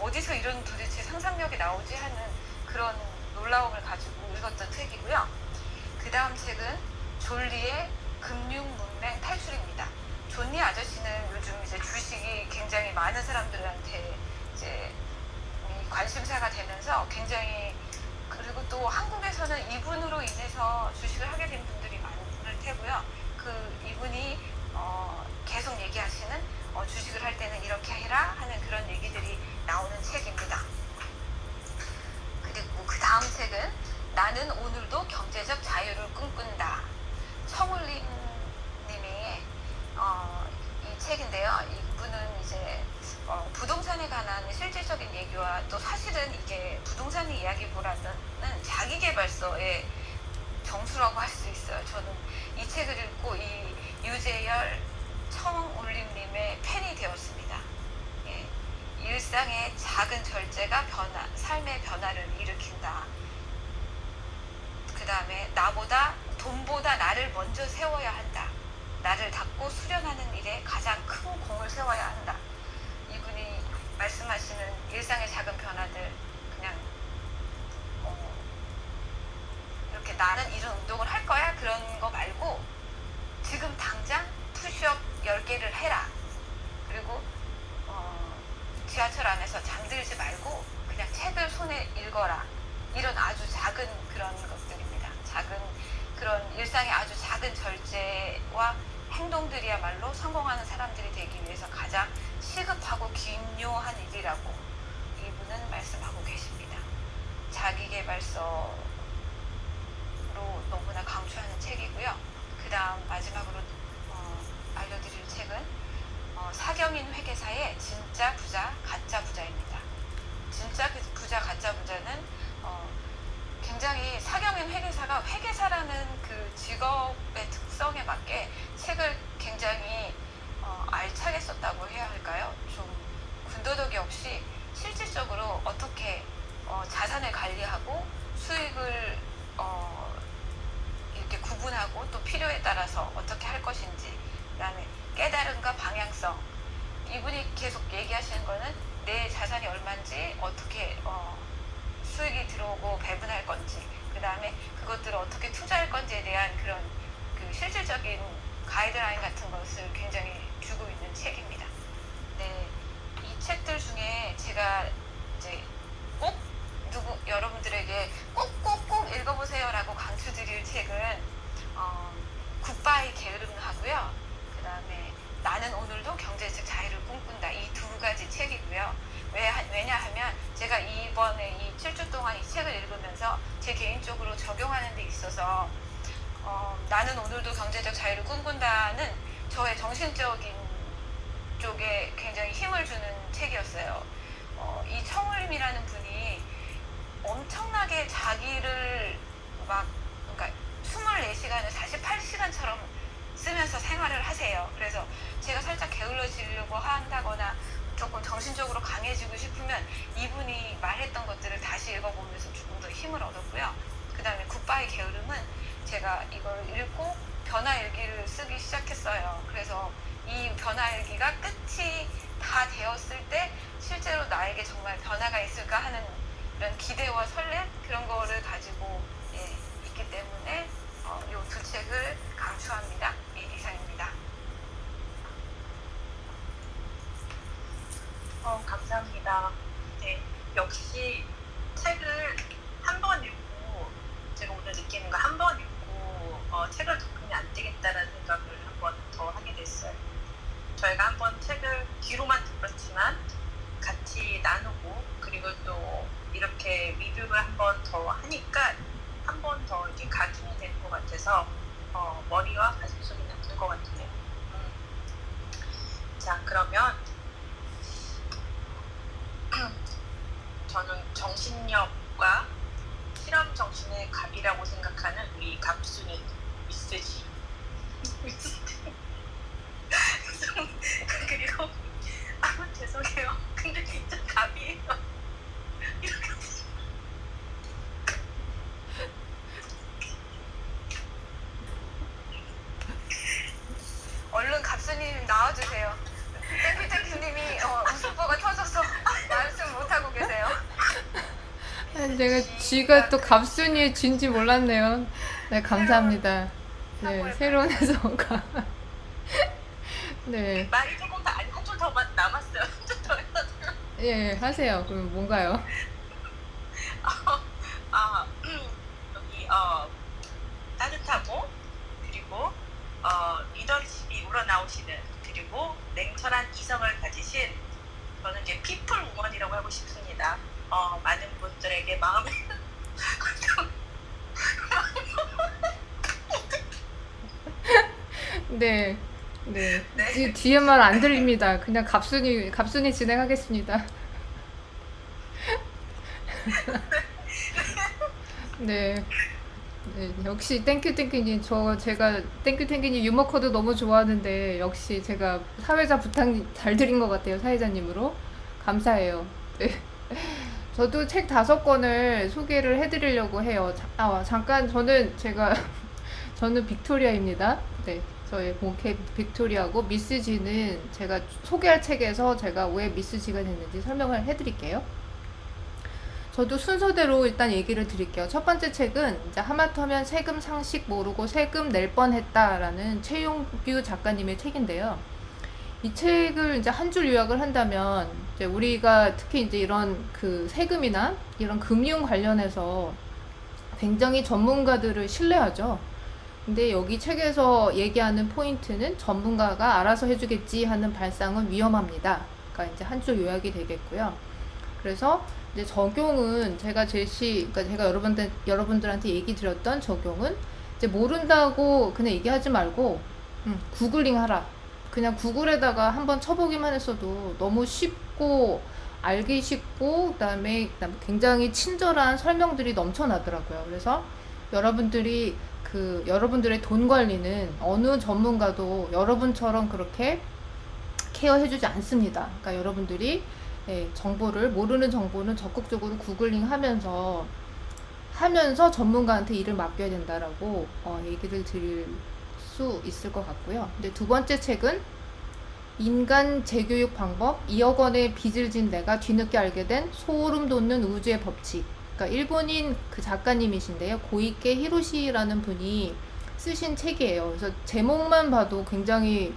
어디서 이런 도대체 상상력이 나오지 하는 그런 놀라움을 가지고 읽었던 책이고요. 그 다음 책은 존리의 금융문맹 탈출입니다. 존리 아저씨는 요즘 이제 주식이 굉장히 많은 사람들한테 이제 관심사가 되면서 굉장히, 그리고 또 한국에서는 이분으로 인해서 주식을 하게 된 분들이 많을 테고요. 이분이 계속 얘기하시는 주식을 할 때는 이렇게 해라 하는 그런 얘기들이 나오는 책입니다. 그리고 그 다음 책은 나는 오늘도 경제적 자유를 꿈꾼다. 청울림 님의 이 책인데요. 이분은 이제 부동산에 관한 실질적인 얘기와 또 사실은 이게 부동산 이야기보다는 자기계발서의 정수라고 할 수 있어요. 저는 이 책을 읽고 이 유재열 청울림님의 팬이 되었습니다. 예, 일상의 작은 절제가 삶의 변화를 일으킨다. 그 다음에 돈보다 나를 먼저 세워야 한다. 나를 닦고 수련하는 일에 가장 큰 공을 세워야 한다. 이분이 말씀하시는 일상의 작은 변화들, 그냥 이렇게 나는 이런 운동을 할 거야 그런 거 말고 지금 당장 푸시업 10개를 해라. 그리고 지하철 안에서 잠들지 말고 그냥 책을 손에 읽어라. 이런 아주 작은 그런 것들입니다. 작은 그런 일상의 아주 작은 절제와 행동들이야말로 성공하는 사람들이 되기 위해서 가장 시급하고 중요한 일이라고 이분은 말씀하고 계십니다. 자기계발서로 너무나 강추하는 책이고요. 그 다음 마지막으로 알려드릴 책은 사경인 회계사의 진짜 부자 가짜 부자입니다. 진짜 부자 가짜 부자는 굉장히 사경인 회계사가 회계사라는 그 직업의 특성에 맞게 책을 굉장히 알차게 썼다고 해야 할까요? 좀 군더더기 없이 실질적으로 어떻게 자산을 관리하고 수익을 이렇게 구분하고 또 필요에 따라서 어떻게 할 것인지, 그다음에 깨달음과 방향성. 이분이 계속 얘기하시는 거는 내 자산이 얼마인지, 어떻게 수익이 들어오고 배분할 건지, 그 다음에 그것들을 어떻게 투자할 건지에 대한 그런 그 실질적인 가이드라인 같은 것을 굉장히 주고 있는 책입니다. 네, 이 책들 중에 제가 이제 꼭 여러분들에게 꼭 읽어보세요라고 강추드릴 책은 굿바이 게으름하고요. 그 다음에 나는 오늘도 경제적 자유를 꿈꾼다. 이 두 가지 책이고요. 왜냐하면 제가 이번에 이 7주 동안 이 책을 읽으면서 제 개인적으로 적용하는 데 있어서 나는 오늘도 경제적 자유를 꿈꾼다는 저의 정신적인 쪽에 굉장히 힘을 주는 책이었어요. 이 청울림이라는 분이 엄청나게 자기를 그러니까 24시간을 48시간처럼 쓰면서 생활을 하세요. 그래서 제가 살짝 게을러지려고 한다거나 조금 정신적으로 강해지고 싶으면 이분이 말했던 것들을 다시 읽어보면서 조금 더 힘을 얻었고요. 그 다음에 굿바이 게으름은 제가 이걸 읽고 변화일기를 쓰기 시작했어요. 그래서 이 변화일기가 끝이 다 되었을 때 실제로 나에게 정말 변화가 있을까 하는 이런 기대와 설렘, 그런 거를 가지고 있기 때문에 이 두 책을 강추합니다. 이상입니다. 감사합니다. 네, 역시 책을 한 번 읽고, 제가 오늘 느끼는 거 한 번 읽고 책을 덮으면 안 되겠다라는 생각을 한 번 더 하게 됐어요. 저희가 한 번 책을 귀로만 들었지만 같이 나누고, 그리고 또 이렇게 리뷰를 한 번 더 하니까 한 번 더 이렇게 각인이 되는 것 같아서 머리와 가슴속이 남는 것 같네요. 자, 그러면 저는 제가 쥐가 또 갑순이의 쥐인지 몰랐네요. 네, 감사합니다. 네, 새로운 해석가. 네, 말이 조금 더, 아니, 한 줄 더 남았어요. 한 줄 더 해도 돼요? 예, 하세요. 그럼 뭔가요? 아, 여기, 따뜻하고, 그리고, 리더십이 우러나오시는, 그리고 냉철한 이성을 가지신, 저는 이제 피플 우먼이라고 하고 싶습니다. 많은 분들에게 마음에 네, 네. 네. 뒤에 말 안 들립니다. 그냥 갑순이 진행하겠습니다. 네. 네, 역시 땡큐님 제가 땡큐님 유머 코드 너무 좋아하는데 역시 제가 사회자 부탁 잘 드린 것 같아요. 사회자님으로 감사해요. 네. 저도 책 5권을 소개를 해드리려고 해요. 잠깐 저는 빅토리아입니다. 네, 저의 본캐 빅토리아고 미스 G는 제가 소개할 책에서 제가 왜 미스 G가 됐는지 설명을 해드릴게요. 저도 순서대로 일단 얘기를 드릴게요. 첫 번째 책은 이제 하마터면 세금 상식 모르고 세금 낼 뻔했다라는 최용규 작가님의 책인데요. 이 책을 이제 한 줄 요약을 한다면 이제 우리가 특히 이제 이런 그 세금이나 이런 금융 관련해서 굉장히 전문가들을 신뢰하죠. 근데 여기 책에서 얘기하는 포인트는 전문가가 알아서 해주겠지 하는 발상은 위험합니다. 그러니까 이제 한 줄 요약이 되겠고요. 그래서 이제 적용은 그러니까 제가 여러분들한테 얘기 드렸던 적용은 이제 모른다고 그냥 얘기하지 말고 구글링 하라. 그냥 구글에다가 한번 쳐보기만 했어도 너무 쉽고 알기 쉽고 그다음에 굉장히 친절한 설명들이 넘쳐나더라고요. 그래서 여러분들이 여러분들의 돈 관리는 어느 전문가도 여러분처럼 그렇게 케어해주지 않습니다. 그러니까 여러분들이 모르는 정보는 적극적으로 구글링 하면서 전문가한테 일을 맡겨야 된다라고 얘기를 드릴 수 있을 것 같고요. 근데 두 번째 책은 인간 재교육 방법 2억 원의 빚을 진 내가 뒤늦게 알게 된 소름 돋는 우주의 법칙. 그러니까 일본인 그 작가님이신데요. 고이케 히로시라는 분이 쓰신 책이에요. 그래서 제목만 봐도 굉장히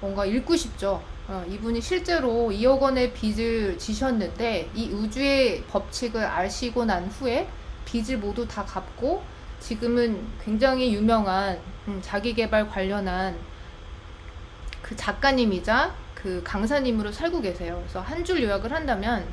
뭔가 읽고 싶죠. 이분이 실제로 2억 원의 빚을 지셨는데 이 우주의 법칙을 아시고 난 후에 빚을 모두 다 갚고 지금은 굉장히 유명한 자기계발 관련한 그 작가님이자 그 강사님으로 살고 계세요. 그래서 한 줄 요약을 한다면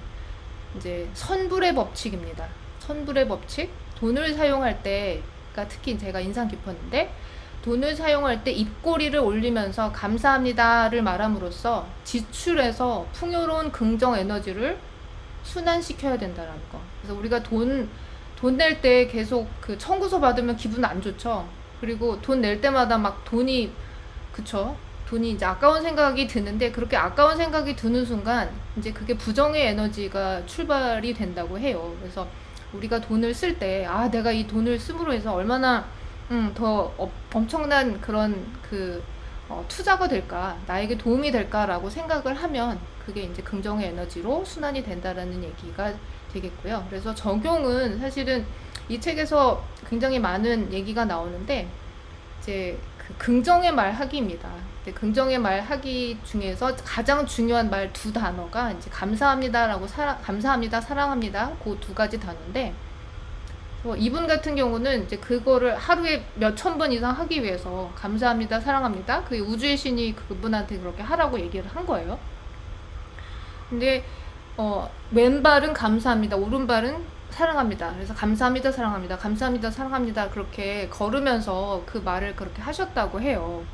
이제 선불의 법칙입니다. 선불의 법칙, 돈을 사용할 때가 특히 제가 인상 깊었는데 돈을 사용할 때 입꼬리를 올리면서 감사합니다를 말함으로써 지출에서 풍요로운 긍정 에너지를 순환시켜야 된다는 거. 그래서 우리가 돈 낼 때 계속 그 청구서 받으면 기분 안 좋죠. 그리고 돈 낼 때마다 막 돈이 이제 아까운 생각이 드는데 그렇게 아까운 생각이 드는 순간 이제 그게 부정의 에너지가 출발이 된다고 해요. 그래서 우리가 돈을 쓸 때 내가 이 돈을 씀으로 해서 얼마나 더 엄청난 그런 투자가 될까, 나에게 도움이 될까라고 생각을 하면 그게 이제 긍정의 에너지로 순환이 된다라는 얘기가 되겠고요. 그래서 적용은 사실은 이 책에서 굉장히 많은 얘기가 나오는데 이제 그 긍정의 말 하기입니다. 긍정의 말 하기 중에서 가장 중요한 말 2단어가 이제 감사합니다라고 감사합니다, 사랑합니다 그 2가지 단어인데 이분 같은 경우는 이제 그거를 하루에 몇천 번 이상 하기 위해서 감사합니다, 사랑합니다. 그 우주의 신이 그분한테 그렇게 하라고 얘기를 한 거예요. 근데 왼발은 감사합니다, 오른발은 사랑합니다. 그래서 감사합니다, 사랑합니다, 감사합니다, 사랑합니다 그렇게 걸으면서 그 말을 그렇게 하셨다고 해요.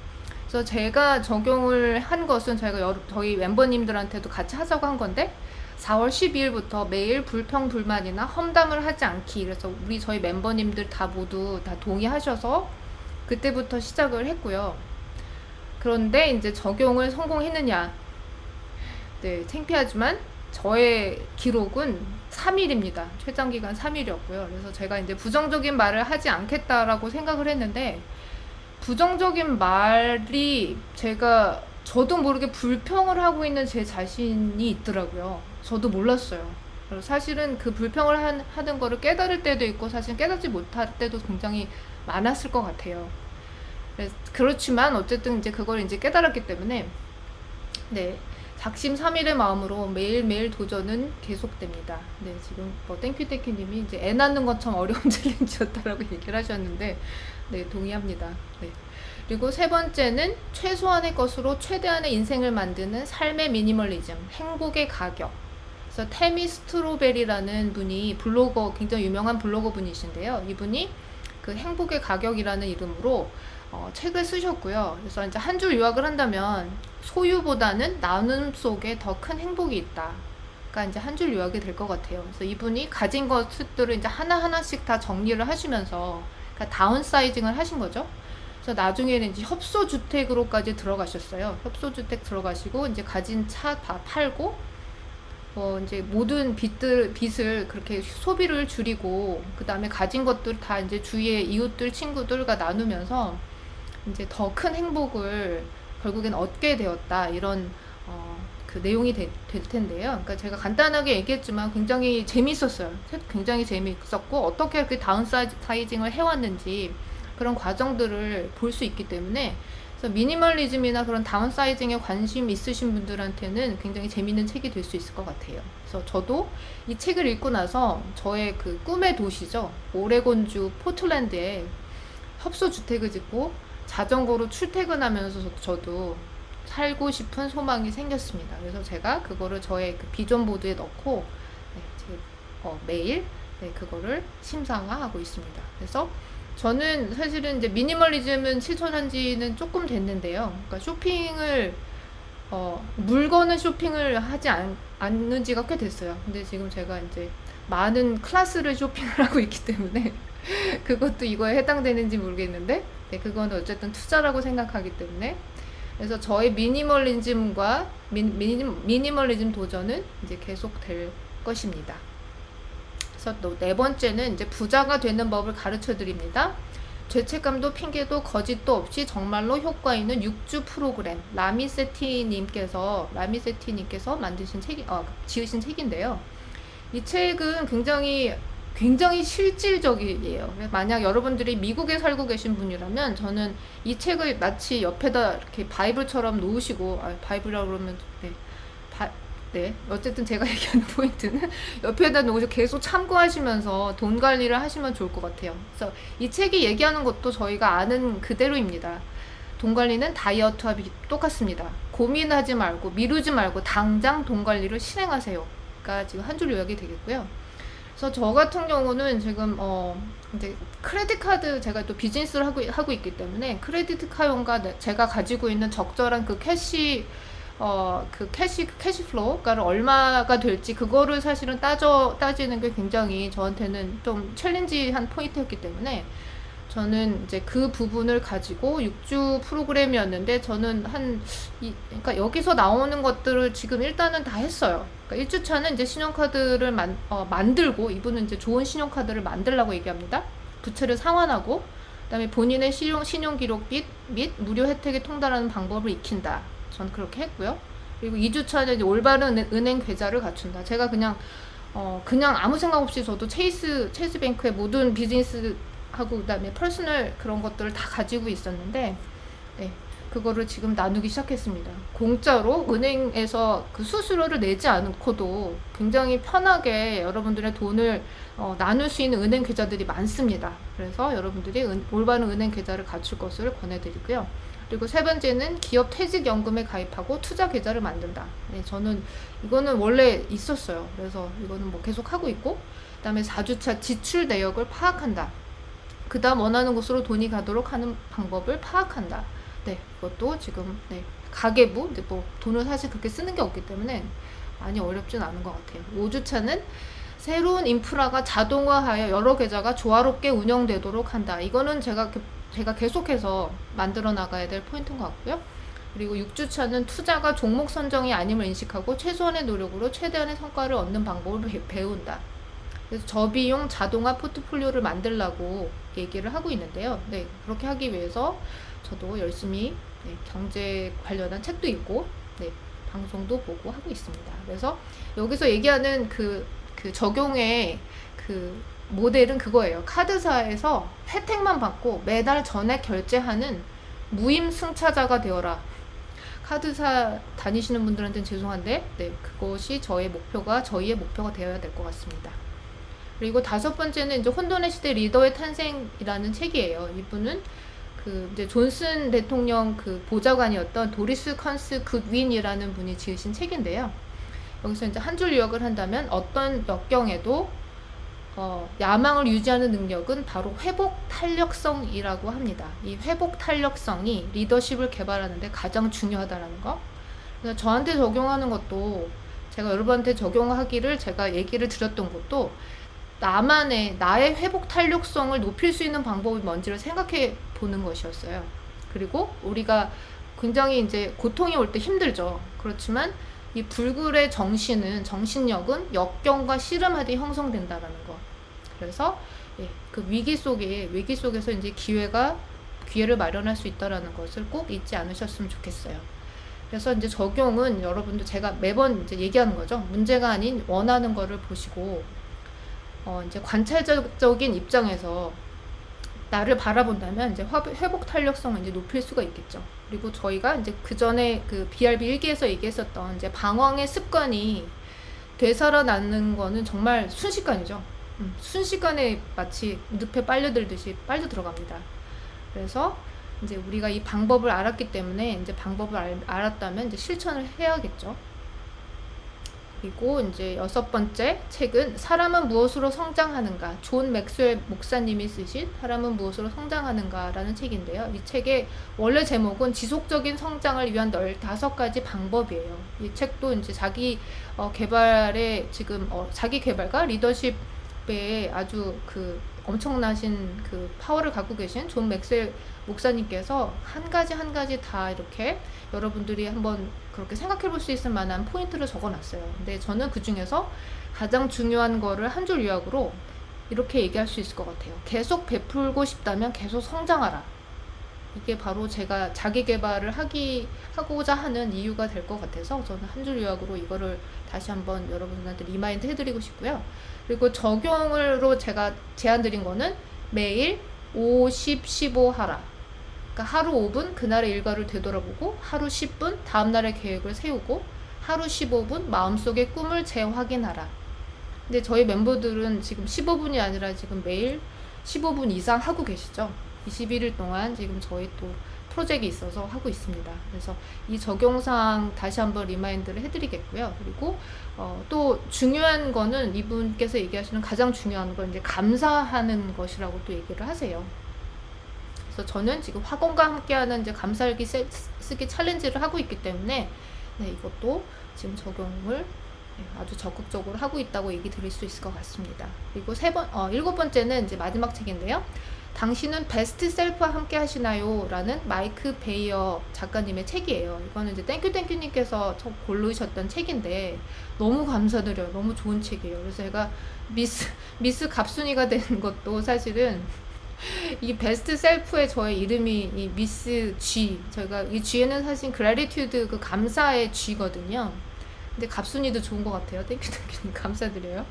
그래서 제가 적용을 한 것은 저희 멤버님들한테도 같이 하자고 한 건데 4월 12일부터 매일 불평불만이나 험담을 하지 않기. 그래서 저희 멤버님들 모두 다 동의하셔서 그때부터 시작을 했고요. 그런데 이제 적용을 성공했느냐? 네, 창피하지만 저의 기록은 3일입니다. 최장기간 3일이었고요. 그래서 제가 이제 부정적인 말을 하지 않겠다라고 생각을 했는데 부정적인 말이 저도 모르게 불평을 하고 있는 제 자신이 있더라고요. 저도 몰랐어요. 그리고 사실은 그 불평을 하는 거를 깨달을 때도 있고 사실 깨닫지 못할 때도 굉장히 많았을 것 같아요. 그렇지만 어쨌든 이제 그걸 이제 깨달았기 때문에 네, 작심삼일의 마음으로 매일매일 도전은 계속됩니다. 네, 지금 뭐 땡큐님이 이제 애 낳는 것처럼 어려운 챌린지였다라고 얘기를 하셨는데 네, 동의합니다. 네. 그리고 세 번째는 최소한의 것으로 최대한의 인생을 만드는 삶의 미니멀리즘, 행복의 가격. 그래서 테미 스트로베리라는 분이 블로거, 굉장히 유명한 블로거 분이신데요. 이분이 그 행복의 가격이라는 이름으로 책을 쓰셨고요. 그래서 이제 한 줄 요약을 한다면 소유보다는 나눔 속에 더 큰 행복이 있다. 가 이제 한 줄 요약이 될 것 같아요. 그래서 이분이 가진 것들을 이제 하나하나씩 다 정리를 하시면서 그러니까 다운사이징을 하신 거죠. 그래서 나중에는 이제 협소주택으로까지 들어가셨어요. 협소주택 들어가시고 이제 가진 차 다 팔고 이제 모든 빚을 그렇게 소비를 줄이고 그 다음에 가진 것들 다 이제 주위의 이웃들 친구들과 나누면서 이제 더 큰 행복을 결국엔 얻게 되었다 이런 그 내용이 될 텐데요. 그러니까 제가 간단하게 얘기했지만 굉장히 재밌었어요. 굉장히 재미있었고 어떻게 그 다운사이징을 해왔는지 그런 과정들을 볼 수 있기 때문에 그래서 미니멀리즘이나 그런 다운사이징에 관심 있으신 분들한테는 굉장히 재밌는 책이 될 수 있을 것 같아요. 그래서 저도 이 책을 읽고 나서 저의 그 꿈의 도시죠. 오레곤주 포틀랜드에 협소주택을 짓고 자전거로 출퇴근하면서 저도 살고 싶은 소망이 생겼습니다. 그래서 제가 그거를 저의 그 비전 보드에 넣고 매일 그거를 심상화하고 있습니다. 그래서 저는 사실은 이제 미니멀리즘은 실천한 지는 조금 됐는데요. 그러니까 쇼핑을 물건은 쇼핑을 하지 않는 지가 꽤 됐어요. 근데 지금 제가 이제 많은 클래스를 쇼핑을 하고 있기 때문에 그것도 이거에 해당되는지 모르겠는데 네, 그건 어쨌든 투자라고 생각하기 때문에 그래서 저의 미니멀리즘과 미니멀리즘 도전은 이제 계속 될 것입니다. 그래서 또 네 번째는 이제 부자가 되는 법을 가르쳐 드립니다. 죄책감도 핑계도 거짓도 없이 정말로 효과 있는 6주 프로그램 라미세티님께서 만드신 지으신 책인데요. 이 책은 굉장히 실질적이에요. 만약 여러분들이 미국에 살고 계신 분이라면 저는 이 책을 마치 옆에다 이렇게 바이블처럼 놓으시고 바이블이라고 그러면 어쨌든 제가 얘기하는 포인트는 옆에다 놓으시고 계속 참고하시면서 돈 관리를 하시면 좋을 것 같아요. 그래서 이 책이 얘기하는 것도 저희가 아는 그대로입니다. 돈 관리는 다이어트와 똑같습니다. 고민하지 말고 미루지 말고 당장 돈 관리를 실행하세요. 가 지금 한 줄 요약이 되겠고요. 그래서 저 같은 경우는 지금 이제 크레딧 카드 제가 또 비즈니스를 하고 있기 때문에 크레딧 카드용과 제가 가지고 있는 적절한 그 캐시플로우가 얼마가 될지 그거를 사실은 따지는 게 굉장히 저한테는 좀 챌린지한 포인트였기 때문에 저는 이제 그 부분을 가지고 6주 프로그램이었는데 저는 그러니까 여기서 나오는 것들을 지금 일단은 다 했어요. 그러니까 1주차는 이제 신용카드를 만들고 이분은 이제 좋은 신용카드를 만들라고 얘기합니다. 부채를 상환하고 그다음에 본인의 신용기록 및 무료 혜택에 통달하는 방법을 익힌다. 전 그렇게 했고요. 그리고 2주차는 이제 올바른 은행 계좌를 갖춘다. 제가 그냥 아무 생각 없이 저도 체이스뱅크의 모든 비즈니스 하고 그다음에 퍼스널 그런 것들을 다 가지고 있었는데 그거를 지금 나누기 시작했습니다. 공짜로 은행에서 그 수수료를 내지 않고도 굉장히 편하게 여러분들의 돈을 나눌 수 있는 은행 계좌들이 많습니다. 그래서 여러분들이 올바른 은행 계좌를 갖출 것을 권해드리고요. 그리고 세 번째는 기업 퇴직연금에 가입하고 투자 계좌를 만든다. 저는 이거는 원래 있었어요. 그래서 이거는 뭐 계속 하고 있고 그 다음에 4주차 지출 내역을 파악한다. 그 다음 원하는 곳으로 돈이 가도록 하는 방법을 파악한다. 그것도 지금 가계부 뭐 돈을 사실 그렇게 쓰는 게 없기 때문에 많이 어렵진 않은 것 같아요. 5주차는 새로운 인프라가 자동화하여 여러 계좌가 조화롭게 운영되도록 한다. 이거는 제가 계속해서 만들어 나가야 될 포인트인 것 같고요. 그리고 6주차는 투자가 종목 선정이 아님을 인식하고 최소한의 노력으로 최대한의 성과를 얻는 방법을 배운다. 그래서 저비용 자동화 포트폴리오를 만들라고 얘기를 하고 있는데요. 그렇게 하기 위해서 저도 열심히 경제 관련한 책도 읽고 방송도 보고 하고 있습니다. 그래서 여기서 얘기하는 그 그 적용의 그 모델은 그거예요. 카드사에서 혜택만 받고 매달 전액 결제하는 무임승차자가 되어라. 카드사 다니시는 분들한테는 죄송한데, 네, 그것이 저희의 목표가 되어야 될 것 같습니다. 그리고 5번째는 이제 혼돈의 시대 리더의 탄생이라는 책이에요. 이분은 그 이제 존슨 대통령 그 보좌관이었던 도리스 컨스 굿윈이라는 분이 지으신 책인데요. 여기서 이제 한 줄 요약을 한다면 어떤 역경에도 야망을 유지하는 능력은 바로 회복 탄력성이라고 합니다. 이 회복 탄력성이 리더십을 개발하는데 가장 중요하다라는 거. 그래서 저한테 적용하는 것도 제가 여러분한테 적용하기를 제가 얘기를 드렸던 것도 나의 회복 탄력성을 높일 수 있는 방법이 뭔지를 생각해 보는 것이었어요. 그리고 우리가 굉장히 이제 고통이 올 때 힘들죠. 그렇지만 이 불굴의 정신력은 역경과 씨름하듯 형성된다라는 거. 그래서 그 위기 속에서 이제 기회를 마련할 수 있다라는 것을 꼭 잊지 않으셨으면 좋겠어요. 그래서 이제 적용은 여러분도 제가 매번 이제 얘기하는 거죠. 문제가 아닌 원하는 거를 보시고 이제 관찰적인 입장에서 나를 바라본다면 이제 회복 탄력성을 이제 높일 수가 있겠죠. 그리고 저희가 이제 그 전에 그 BRB 1기에서 얘기했었던 이제 방황의 습관이 되살아나는 거는 정말 순식간이죠. 순식간에 마치 늪에 빨려들듯이 빨려 들어갑니다. 그래서 이제 우리가 이 방법을 알았기 때문에 이제 방법을 알았다면 이제 실천을 해야겠죠. 그리고 이제 6번째 책은 사람은 무엇으로 성장하는가, 존 맥스웰 목사님이 쓰신 사람은 무엇으로 성장하는가라는 책인데요. 이 책의 원래 제목은 지속적인 성장을 위한 15가지 방법이에요. 이 책도 이제 자기 개발에 지금 자기 개발과 리더십에 아주 그 엄청나신 그 파워를 갖고 계신 존 맥스웰 목사님께서 한 가지 다 이렇게 여러분들이 한번 그렇게 생각해 볼 수 있을 만한 포인트를 적어 놨어요. 근데 저는 그 중에서 가장 중요한 거를 한 줄 요약으로 이렇게 얘기할 수 있을 것 같아요. 계속 베풀고 싶다면 계속 성장하라. 이게 바로 제가 자기 개발을 하고자 하는 이유가 될 것 같아서 저는 한 줄 요약으로 이거를 다시 한번 여러분들한테 리마인드 해드리고 싶고요. 그리고 적용으로 제가 제안 드린 거는 매일 5, 10, 15 하라. 그러니까 하루 5분 그날의 일과를 되돌아보고, 하루 10분 다음날의 계획을 세우고, 하루 15분 마음속의 꿈을 재확인하라. 근데 저희 멤버들은 지금 15분이 아니라 지금 매일 15분 이상 하고 계시죠. 21일 동안 지금 저희 또 프로젝트가 있어서 하고 있습니다. 그래서 이 적용사항 다시 한번 리마인드를 해드리겠고요. 그리고 또 중요한 거는 이분께서 얘기하시는 가장 중요한 건 이제 감사하는 것이라고 또 얘기를 하세요. 그래서 저는 지금 학원과 함께하는 이제 감사일기 쓰기 챌린지를 하고 있기 때문에 이것도 지금 적용을 아주 적극적으로 하고 있다고 얘기 드릴 수 있을 것 같습니다. 그리고 7번째는 이제 마지막 책인데요. 당신은 베스트 셀프와 함께 하시나요? 라는 마이크 베이어 작가님의 책이에요. 이거는 이제 땡큐님께서 고르셨던 책인데 너무 감사드려요. 너무 좋은 책이에요. 그래서 제가 미스 갑순이가 된 것도 사실은 이 베스트 셀프의 저의 이름이 이 미스 G, 저희가 이 G에는 사실 그래티튜드 그 감사의 G거든요. 근데 갑순이도 좋은 것 같아요. 땡큐님 감사드려요.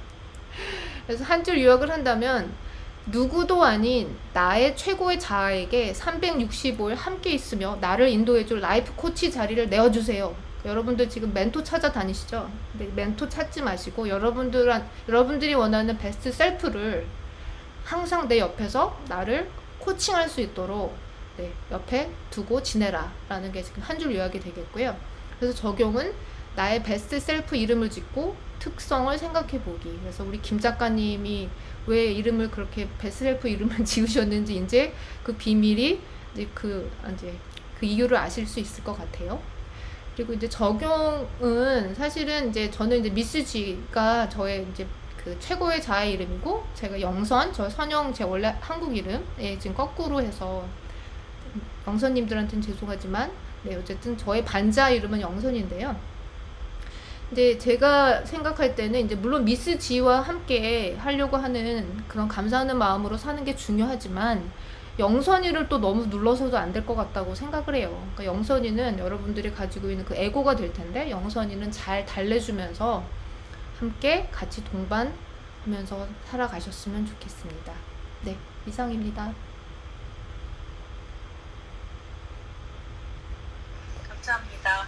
그래서 한 줄 요약을 한다면 누구도 아닌 나의 최고의 자아에게 365일 함께 있으며 나를 인도해줄 라이프 코치 자리를 내어주세요. 여러분들 지금 멘토 찾아다니시죠? 근데 멘토 찾지 마시고 여러분들이 원하는 베스트 셀프를 항상 내 옆에서 나를 코칭할 수 있도록 옆에 두고 지내라 라는 게 지금 한 줄 요약이 되겠고요. 그래서 적용은 나의 베스트 셀프 이름을 짓고 특성을 생각해 보기. 그래서 우리 김 작가님이 왜 이름을 그렇게 베스트 셀프 이름을 지으셨는지 이제 그 비밀이 이제 그 이유를 아실 수 있을 것 같아요. 그리고 이제 적용은 사실은 이제 저는 이제 미스 G가 저의 이제 그 최고의 자아의 이름이고, 제가 영선, 저 선영 제 원래 한국 이름 지금 거꾸로 해서 영선님들한테는 죄송하지만 어쨌든 저의 반자 이름은 영선인데요. 근데 제가 생각할 때는 이제 물론 미스 G와 함께 하려고 하는 그런 감사하는 마음으로 사는 게 중요하지만 영선이를 또 너무 눌러서도 안 될 것 같다고 생각을 해요. 그러니까 영선이는 여러분들이 가지고 있는 그 에고가 될 텐데, 영선이는 잘 달래주면서 함께 같이 동반하면서 살아가셨으면 좋겠습니다. 네, 이상입니다. 감사합니다.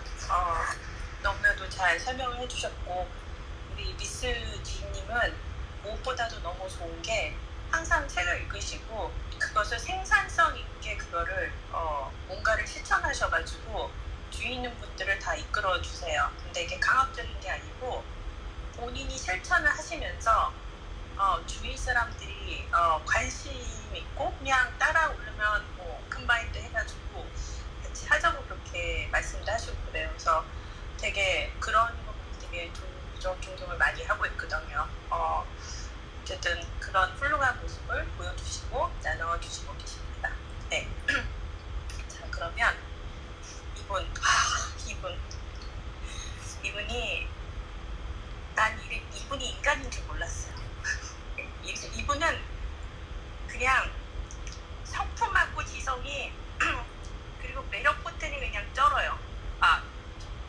너무나도 잘 설명을 해주셨고 우리 미스 지님은 무엇보다도 너무 좋은 게 항상 책을 읽으시고 그것을 생산성 있게 그거를 뭔가를 실천하셔가지고 주위 있는 분들을 다 이끌어 주세요. 근데 이게 강압적인 게 아니고 본인이 실천을 하시면서 주위 사람들이 관심 있고 그냥 따라오려면 뭐 컴바인드 해가지고 같이 하자고 그렇게 말씀도 하시고 그래요. 그래서 되게 그런 부분 되게 존경을 많이 하고 있거든요. 어쨌든 그런 훌륭한 모습을 보여주시고 나눠주시고 계십니다. 네. 자, 그러면 이분이 난 이분이 인간인 줄 몰랐어요. 이분은 그냥 성품하고 지성이 그리고 매력 포텐이 그냥 쩔어요.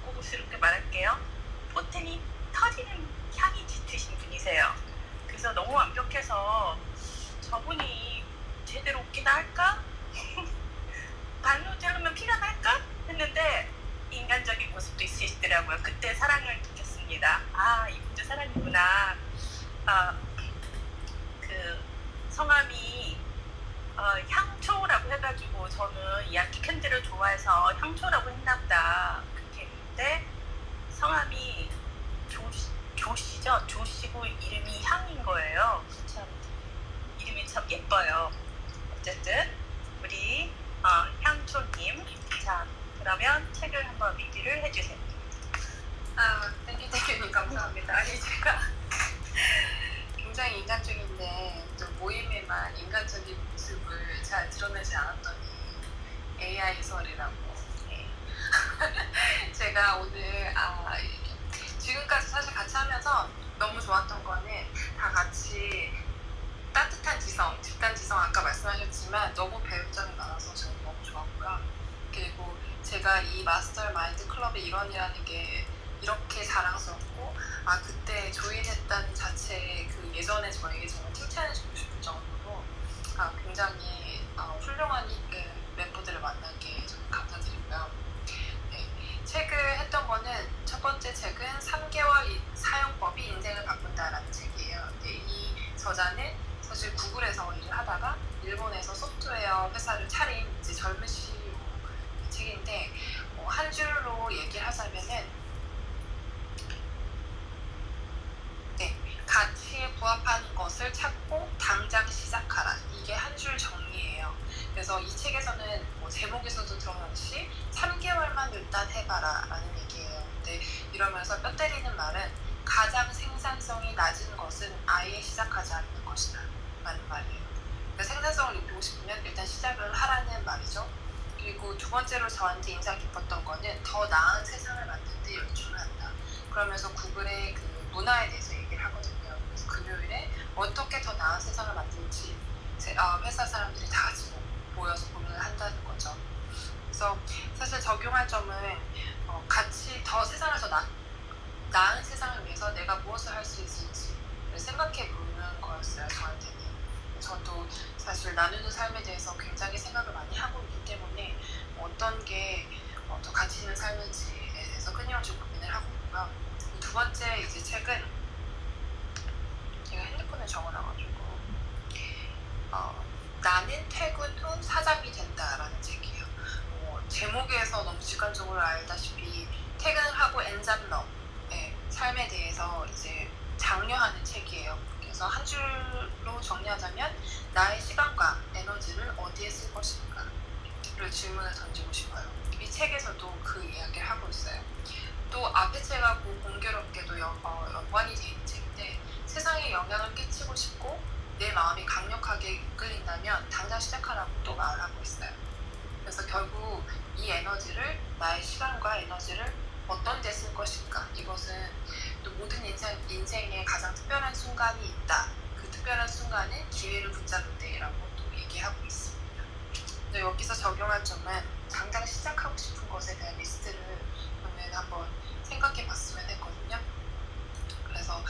고급스럽게 말할게요. 포텐이 터지는 향이 짙으신 분이세요. 그래서 너무 완벽해서 저분이 제대로 웃기나 할까? 발로 자르면 피가 날까? 했는데 인간적인 모습도 있으시더라고요. 그때 사랑을 느꼈습니다. 이분도 사랑이구나. 그 성함이 향초라고 해가지고 저는 이 야키 캔들을 좋아해서 향초라고 했나보다 그렇게 했는데 성함이 조씨죠? 조씨고 이름이 향인 거예요. 참 이름이 참 예뻐요. 어쨌든 우리 향초님, 자 그러면 책을 한번 리뷰를 해주세요. 땡큐님 감사합니다. 아니 제가 굉장히 인간적인데 또 모임에만 인간적인 모습을 잘 드러내지 않았더니 AI설이라고. 네. 제가 오늘 지금까지 사실 같이 하면서 너무 좋았던 거는 다 같이 따뜻한 지성, 집단 지성 아까 말씀하셨지만 너무 배울 점이 많아서 저는 너무 좋았고요. 그리고 제가 이 마스터 마인드 클럽의 일원이라는 게 이렇게 자랑스럽고 그때 조인했다는 자체의 그 예전에 저에게 정말 칭찬해주고 싶을 정도로 굉장히 훌륭한 멤버들을 만난 게 정말 감사드리고요. 네, 책을 했던 거는 첫 번째 책은 3개월 사용법이 인생을 바꾼다라는 책이에요. 근데 이 저자는 사실 구글에서 일을 하다가 일본에서 소프트웨어 회사를 차린 이제 젊은 CEO 책인데 한 줄로 얘기를 하자면은 가치에 부합하는 것을 찾고 당장 시작하라. 이게 한 줄 정리예요. 그래서 이 책에서는 제목에서도 드러나듯이 3개월만 일단 해봐라 라는 얘기예요. 근데 이러면서 뼈 때리는 말은 가장 생산성이 낮은 것은 아예 시작하지 않는 것이다 라는 말이에요. 그러니까 생산성을 높이고 싶으면 일단 시작을 하라는 말이죠. 그리고 두 번째로 저한테 인상 깊었던 거는 더 나은 세상을 만드는 데 열중을 한다. 그러면서 구글의 그 문화에 대해서 얘기를 하거든요. 그래서 금요일에 어떻게 더 나은 세상을 만들지 회사 사람들이 다 같이 모여서 고민을 한다는 거죠. 그래서 사실 적용할 점은 같이 더 세상을 더 나은 세상을 위해서 내가 무엇을 할 수 있을지를 생각해 보는 거였어요. 저한테는. 저도 사실 나누는 삶에 대해서 굉장히 생각을 많이 하고 있기 때문에 어떤 게 더 가치 있는 삶인지에 대해서 끊임없이 고민을 하고 있고요. 두 번째 이제 책은 제가 핸드폰에 적어놔가지고 나는 퇴근 후 사장이 된다라는 책이에요. 제목에서 너무 직관적으로 알다시피 퇴근을 하고 엔잡러의 삶에 대해서 이제 장려하는 책이에요. 그래서 한 줄로 정리하자면 나의 시간과 에너지를 어디에 쓸 것인가를 질문을 던지고 싶어요. 이 책에서도 그 이야기를 하고 있어요. 또 앞에 책하고 공교롭게도 연관이 되어 있는 책인데 세상에 영향을 끼치고 싶고 내 마음이 강력하게 이끌린다면 당장 시작하라고 또 말을 하고 있어요. 그래서 결국 이 에너지를 나의 시간과 에너지를 어떤 데 쓸 것인가, 이것은 또 모든 인생에 가장 특별한 순간이 있다. 그 특별한 순간은 기회를 붙잡을 때라고 또 얘기하고 있습니다. 근데 여기서 적용할 점은 당장 시작하고 싶은 것에 대한 리스트를 저는 한번 생각해 봤으면 했거든요. 그래서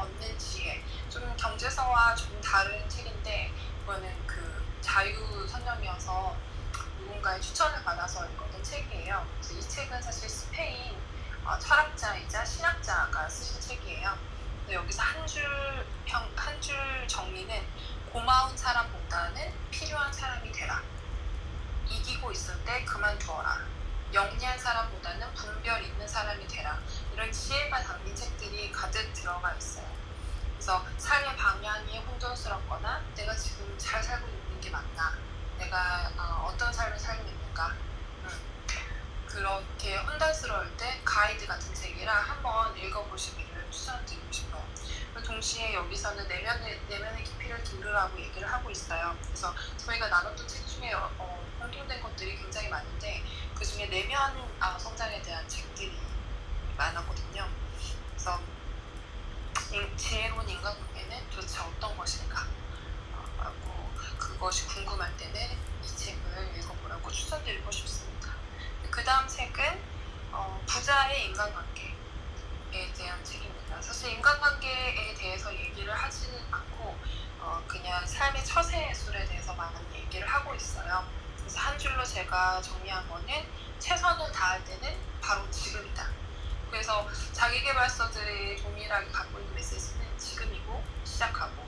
얻는 지혜. 좀 경제서와 좀 다른 책인데 이거는 그 자유선념이어서 누군가의 추천을 받아서 읽었던 책이에요. 그래서 이 책은 사실 스페인 철학자이자 신학자가 쓰신 책이에요. 근데 여기서 한 줄 정리는 고마운 사람보다는 필요한 사람이 되라. 이기고 있을 때 그만두어라. 영리한 사람보다는 분별 있는 사람이 되라. 이런 지혜가 담긴 책들이 가득 들어가 있어요. 그래서 삶의 방향이 혼돈스럽거나 내가 지금 잘 살고 있는 게 맞나? 내가 어떤 삶을 살고 있는가? 그렇게 혼란스러울 때 가이드 같은 책이라 한번 읽어보시기를 추천드리고 싶어요. 동시에 여기서는 내면의 깊이를 기르라고 얘기를 하고 있어요. 그래서 저희가 나눴던 책 중에 공통된 것들이 굉장히 많은데 그 중에 내면 성장에 대한 책들이 많았거든요. 그래서 지혜로운 인간관계는 도대체 어떤 것일까? 라고 그것이 궁금할 때는 이 책을 읽어보라고 추천드리고 싶습니다. 그 다음 책은 부자의 인간관계에 대한 책입니다. 사실 인간관계에 대해서 얘기를 하지는 않고 그냥 삶의 처세술에 대해서 많은 얘기를 하고 있어요. 그래서 한 줄로 제가 정리한 거는 최선을 다할 때는 바로 지금이다. 그래서 자기계발서들이 동일하게 갖고 있는 메시지는 지금이고 시작하고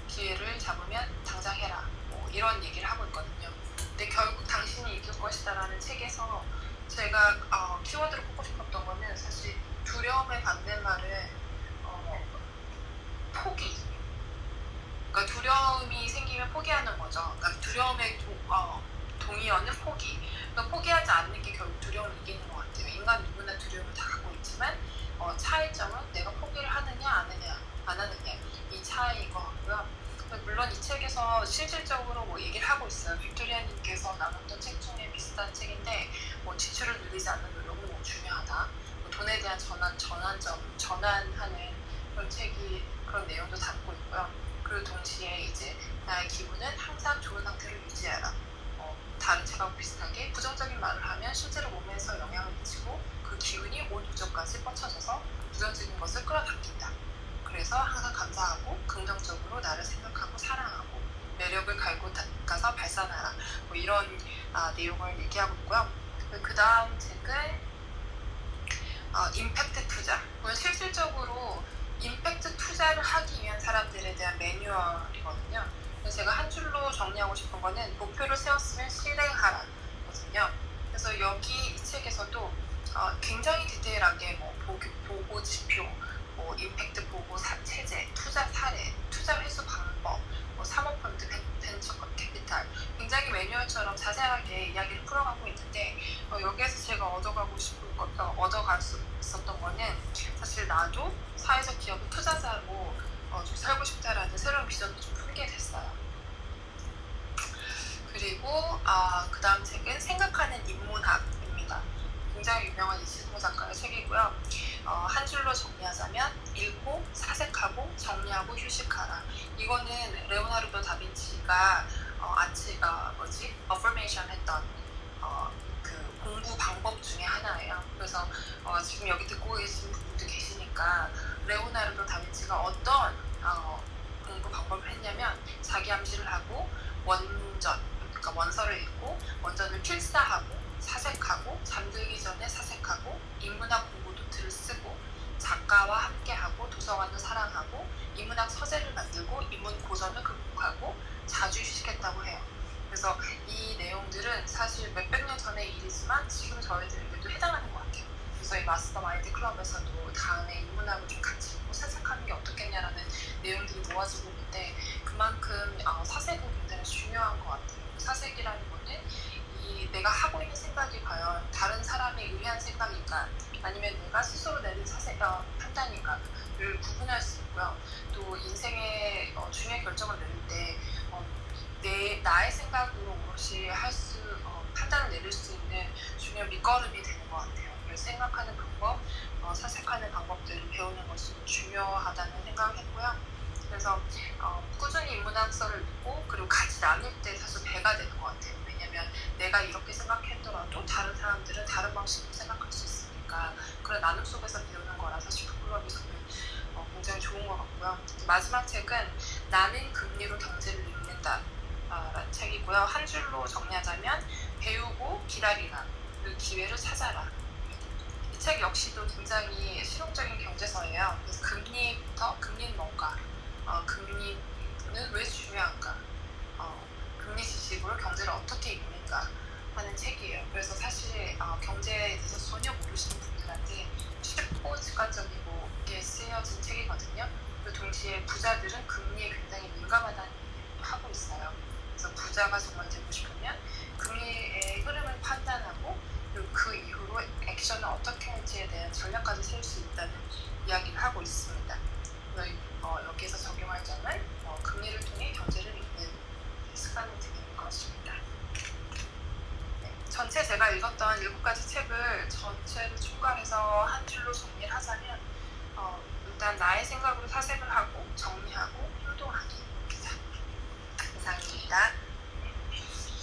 기회를 잡으면 당장 해라. 이런 얘기를 하고 있거든요. 근데 결국 당신이 이길 것이다 라는 책에서 제가 키워드로 꼽고 싶었던 거는 사실 두려움의 반대말은 포기. 그러니까 두려움이 생기면 포기하는 거죠. 그러니까 두려움의 동의어는 포기. 그러니까 포기하지 않는 게 결국 두려움을 이기는 것 같아요. 인간 누구나 두려움을 다 갖고 있지만 차이점은 내가 포기를 하느냐 안 하느냐 이 차이인 것 같고요. 물론 이 책에서 실질적으로 얘기를 하고 있어요. 빅토리아님께서 나눴던 책 중에 비슷한 책인데 지출을 늘리지 않는 노력은 중요하다. 돈에 대한 전환하는 그런 책이 그런 내용도 담고 있고요. 그리고 동시에 이제 나의 기분은 항상 좋은 상태를 유지하라. 다른 책하고 비슷하게 부정적인 말을 하면 실제로 몸에서 영향을 미치고 그 기운이 온 우주까지 뻗쳐져서 부정적인 것을 끌어당긴다. 그래서 항상 감사하고 긍정적으로 나를 생각하고 사랑하고 매력을 갈고 닦아서 발산하라. 이런 내용을 얘기하고 있고요. 그 다음 책은 임팩트 투자. 실질적으로 임팩트 투자를 하기 위한 사람들에 대한 매뉴얼이거든요. 그래서 제가 한 줄로 정리하고 싶은 거는 목표를 세웠으면 실행하라 거든요. 그래서 여기 이 책에서도 굉장히 디테일하게 보고 지표, 임팩트 보고 체제, 투자 사례, 투자 회수 방법, 사모펀드, 벤처 캐피탈 굉장히 매뉴얼처럼 자세하게 이야기를 풀어가고 있는데 여기에서 제가 얻어갈 수 있었던 거는 사실 나도 사회적 기업의 투자자로 좀 살고 싶다라는 새로운 비전도 좀 풀게 됐어요. 그리고 그 다음 책은 생각하는 인문학입니다. 굉장히 유명한 이시스모 작가의 책이고요. 한 줄로 정리하자면 읽고 사색하고 정리하고 휴식하라. 이거는 레오나르도 다빈치가 어퍼메이션 했던 그 공부 방법 중에 하나예요. 그래서 지금 여기 듣고 계신 분들도 계시니까 레오나르도 다빈치가 어떤 공부 방법을 했냐면 자기 암시를 하고 그러니까 원서를 읽고 원전을 필사하고 사색하고 잠들기 전에 사색하고 인문학 공부 노트를 쓰고 작가와 함께하고 도서관을 사랑하고 인문학 서재를 만들고 인문 고전을 극복하고 자주 휴식했다고 해요. 그래서 이 내용들은 사실 몇백 년 전의 일이지만 지금 저희들에게도 해당하는 것 같아요. 그래서 이 마스터마인드 클럽에서도 다음에 인문학을 좀 같이 읽고 사색하는 게 어떻겠냐라는 내용들이 모아지고 있는데 그만큼 사색은 굉장히 중요한 것 같아요. 사색이라는 거는 내가 하고 있는 생각이 과연 다른 사람에 의한 생각인가 아니면 내가 스스로 내린 판단인가를 구분할 수 있고요. 또 인생의 중요한 결정을 내릴 때 나의 생각으로 오롯이 판단을 내릴 수 있는 중요한 밑거름이 되는 것 같아요. 그래서 생각하는 방법, 사색하는 방법들을 배우는 것이 중요하다는 생각을 했고요. 그래서 꾸준히 인문학서를 읽고 그리고 같이 나눌 때 사실 배가 되는 것 같아요. 왜냐면 내가 이렇게 생각했더라도 다른 사람들은 다른 방식으로 생각할 수 있으니까 그런 나눔 속에서 배우는 거라 사실 북클럽에서는 굉장히 좋은 것 같고 있고요. 마지막 책은 나는 금리로 경제를 읽는다 라는 책이고요. 한 줄로 정리하자면 배우고 기다리라, 그 기회를 찾아라. 이 책 역시도 굉장히 실용적인 경제서예요. 그래서 금리는 뭔가, 금리는 왜 중요한가, 금리 지식으로 경제를 어떻게 읽는가 하는 책이에요. 그래서 사실 경제에 대해서 전혀 모르시는 분들한테 쉽고 직관적이게 쓰여진 책이거든요. 그리고 동시에 부자들은 금리에 굉장히 민감하다는 얘기도 하고 있어요. 그래서 부자가 정말 되고 싶으면 금리의 흐름을 판단하고 그리고 그 이후로 액션을 어떻게 할지에 대한 전략까지 세울 수 있다는 이야기를 하고 있습니다. 그래서 여기에서 적용할 점은 금리를 통해 경제를 읽는 습관을 들이는 것입니다. 네, 전체 제가 읽었던 7가지 책을 전체를 총괄해서 한 줄로 정리를 하자면 일단 나의 생각으로 사색을 하고 정리하고 행동하기입니다. 이상입니다.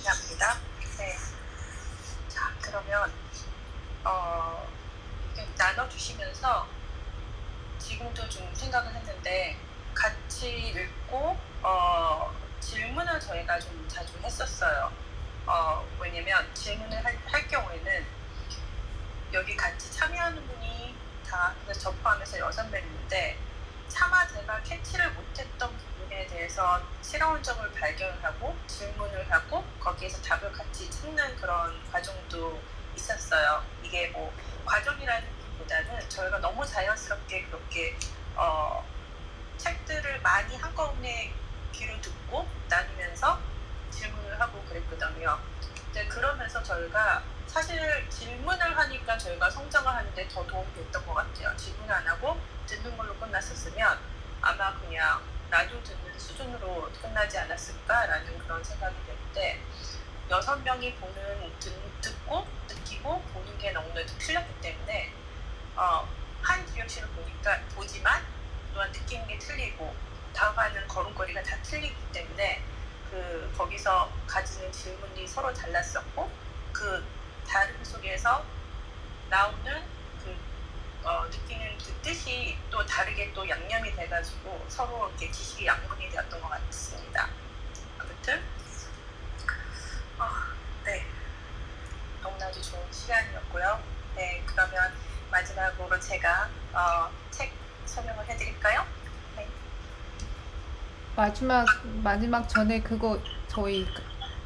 감사합니다. 네. 자, 그러면 이렇게 나눠주시면서 지금도 좀 생각을 했는데 같이 읽고 질문을 저희가 좀 자주 했었어요. 왜냐면 질문을 할 경우에는 여기 같이 참여하는 분이 다 저 포함해서 6명인데 차마 제가 캐치를 못했던 부분에 대해서 새로운 점을 발견하고 질문을 하고 거기에서 답을 같이 찾는 그런 과정도 있었어요. 이게 뭐 과정이라는 보다는 저희가 너무 자연스럽게 그렇게 책들을 많이 한꺼번에 귀로 듣고 나누면서 질문을 하고 그랬거든요. 근데 그러면서 저희가 사실 질문을 하니까 저희가 성장을 하는데 더 도움이 됐던 것 같아요. 질문 안 하고 듣는 걸로 끝났었으면 아마 그냥 라디오 듣는 수준으로 끝나지 않았을까라는 그런 생각이 드는데 6명이 듣고 느끼고 보는 게 너무나도 틀렸기 때문에 한 기억실을 보지만 또한 느끼는 게 틀리고 다가가는 걸음걸이가 다 틀리기 때문에 거기서 가지는 질문이 서로 달랐었고 그 다름 속에서 나오는 느끼는 그 뜻이 또 다르게 또 양념이 돼가지고 서로 이렇게 지식이 양분이 되었던 것 같습니다. 아무튼 네, 너무나도 좋은 시간이었고요. 네, 그러면 마지막으로 제가 책 설명을 해드릴까요? 네. 마지막 전에 그거 저희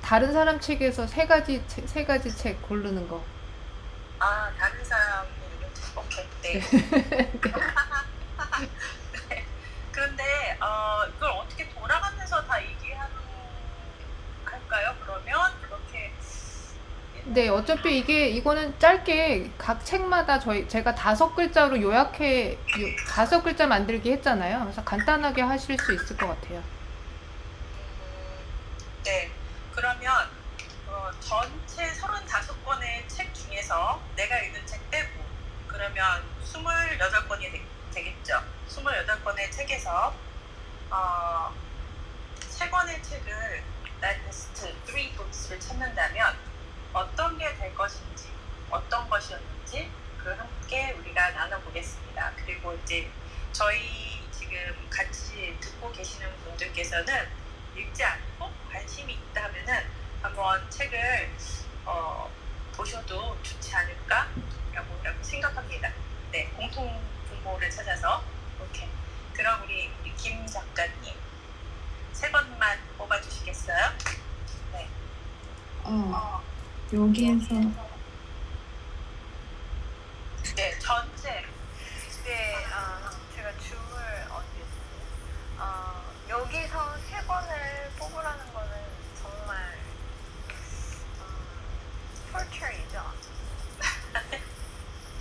다른 사람 책에서 세 가지 책 고르는 거. 다른 사람 오케이. 네. 네. 그런데 이걸 어떻게 돌아가면서 다 할까요? 그러면 그렇게 네, 어차피 이거는 짧게 각 책마다 제가 5글자로 요약해 5글자 만들기 했잖아요. 그래서 간단하게 하실 수 있을 것 같아요. 네. 그러면 전체 35권의 책 중에서 내가 읽은 책 빼고 그러면 28권이 되겠죠. 28권의 책에서 3권의 책을 베스트 3 books를 찾는다면 어떤 게 될 것인지 어떤 것이었는지 그걸 함께 우리가 나눠보겠습니다. 그리고 이제 저희 지금 같이 듣고 계시는 분들께서는 읽지 않고 관심이 있다면은 한번 책을 보셔도 좋지 않을까라고 생각합니다. 네, 공통 분모를 찾아서. 오케이. 그럼 우리 김 작가님 3번만 뽑아주시겠어요? 네. 여기에서 네, 전체. 네, 제가 줌을 어디 있지? 여기서 3권을 뽑으라는 거는 정말 torture이죠.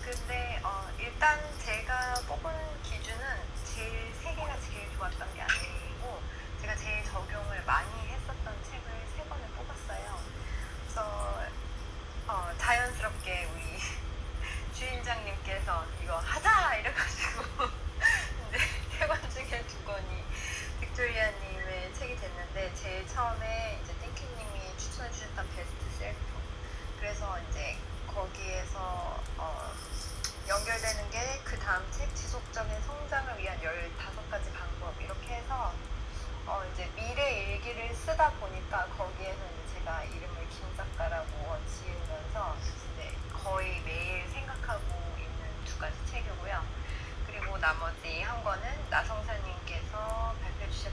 근데 일단 제가 뽑은 기준은 3개가 제일 좋았던 게 아니고 제가 제일 적용을 많이 했었던 책을 3권을 뽑았어요. 그래서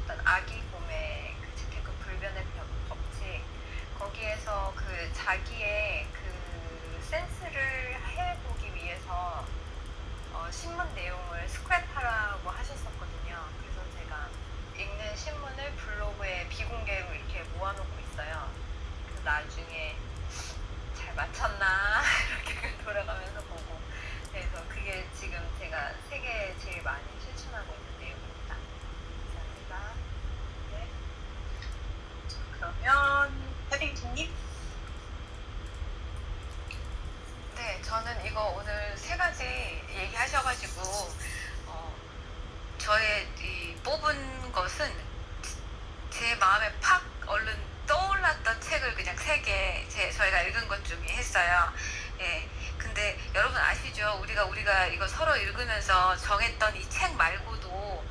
썼던 아기 곰의 그 재테크 불변의 법칙, 거기에서 그 자기의 그 센스를 해보기 위해서 신문 내용을 스크랩하라고 하셨었거든요. 그래서 제가 읽는 신문을 블로그에 비공개로 이렇게 모아놓고 있어요. 그래서 나중에 잘 맞췄나 이렇게 돌아가면서 보고, 그래서 그게 지금 제가 세계에 제일 많이 실천하고 있는 내용입니다. 감사합니다. 네. 그러면 패딩팀님. 네, 저는 이거 오늘 세 가지 얘기하셔가지고 저의 이 뽑은 것은 제 마음에 팍 얼른 떠올랐던 책을 그냥 세 개 저희가 읽은 것 중에 했어요. 예. 근데 여러분 아시죠? 우리가 이거 서로 읽으면서 정했던 이 책 말고도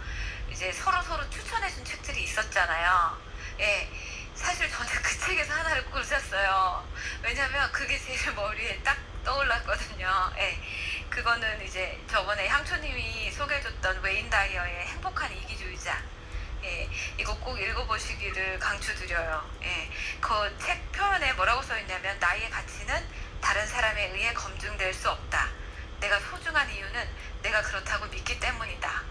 이제 서로 추천해준 책들이 있었잖아요. 예. 사실 저는 그 책에서 하나를 고르셨어요. 왜냐면 그게 제일 머리에 딱 떠올랐거든요. 예. 그거는 이제 저번에 향초님이 소개해줬던 웨인 다이어의 행복한 이기주의자. 예. 이거 꼭 읽어보시기를 강추드려요. 예. 그 책 표현에 뭐라고 써있냐면, 나의 가치는 다른 사람에 의해 검증될 수 없다. 내가 소중한 이유는 내가 그렇다고 믿기 때문이다.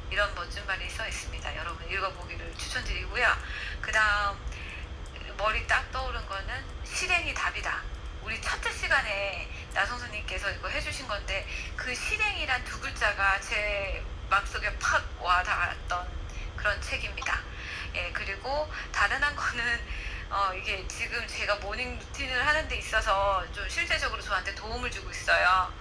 이런 멋진 말이 써 있습니다. 여러분 읽어보기를 추천드리고요. 그 다음 머리 딱 떠오른 거는 실행이 답이다. 우리 첫째 시간에 나성수님께서 이거 해주신 건데, 그 실행이란 두 글자가 제 마음속에 팍 와닿았던 그런 책입니다. 예, 그리고 다른 한 거는 이게 지금 제가 모닝 루틴을 하는 데 있어서 좀 실제적으로 저한테 도움을 주고 있어요.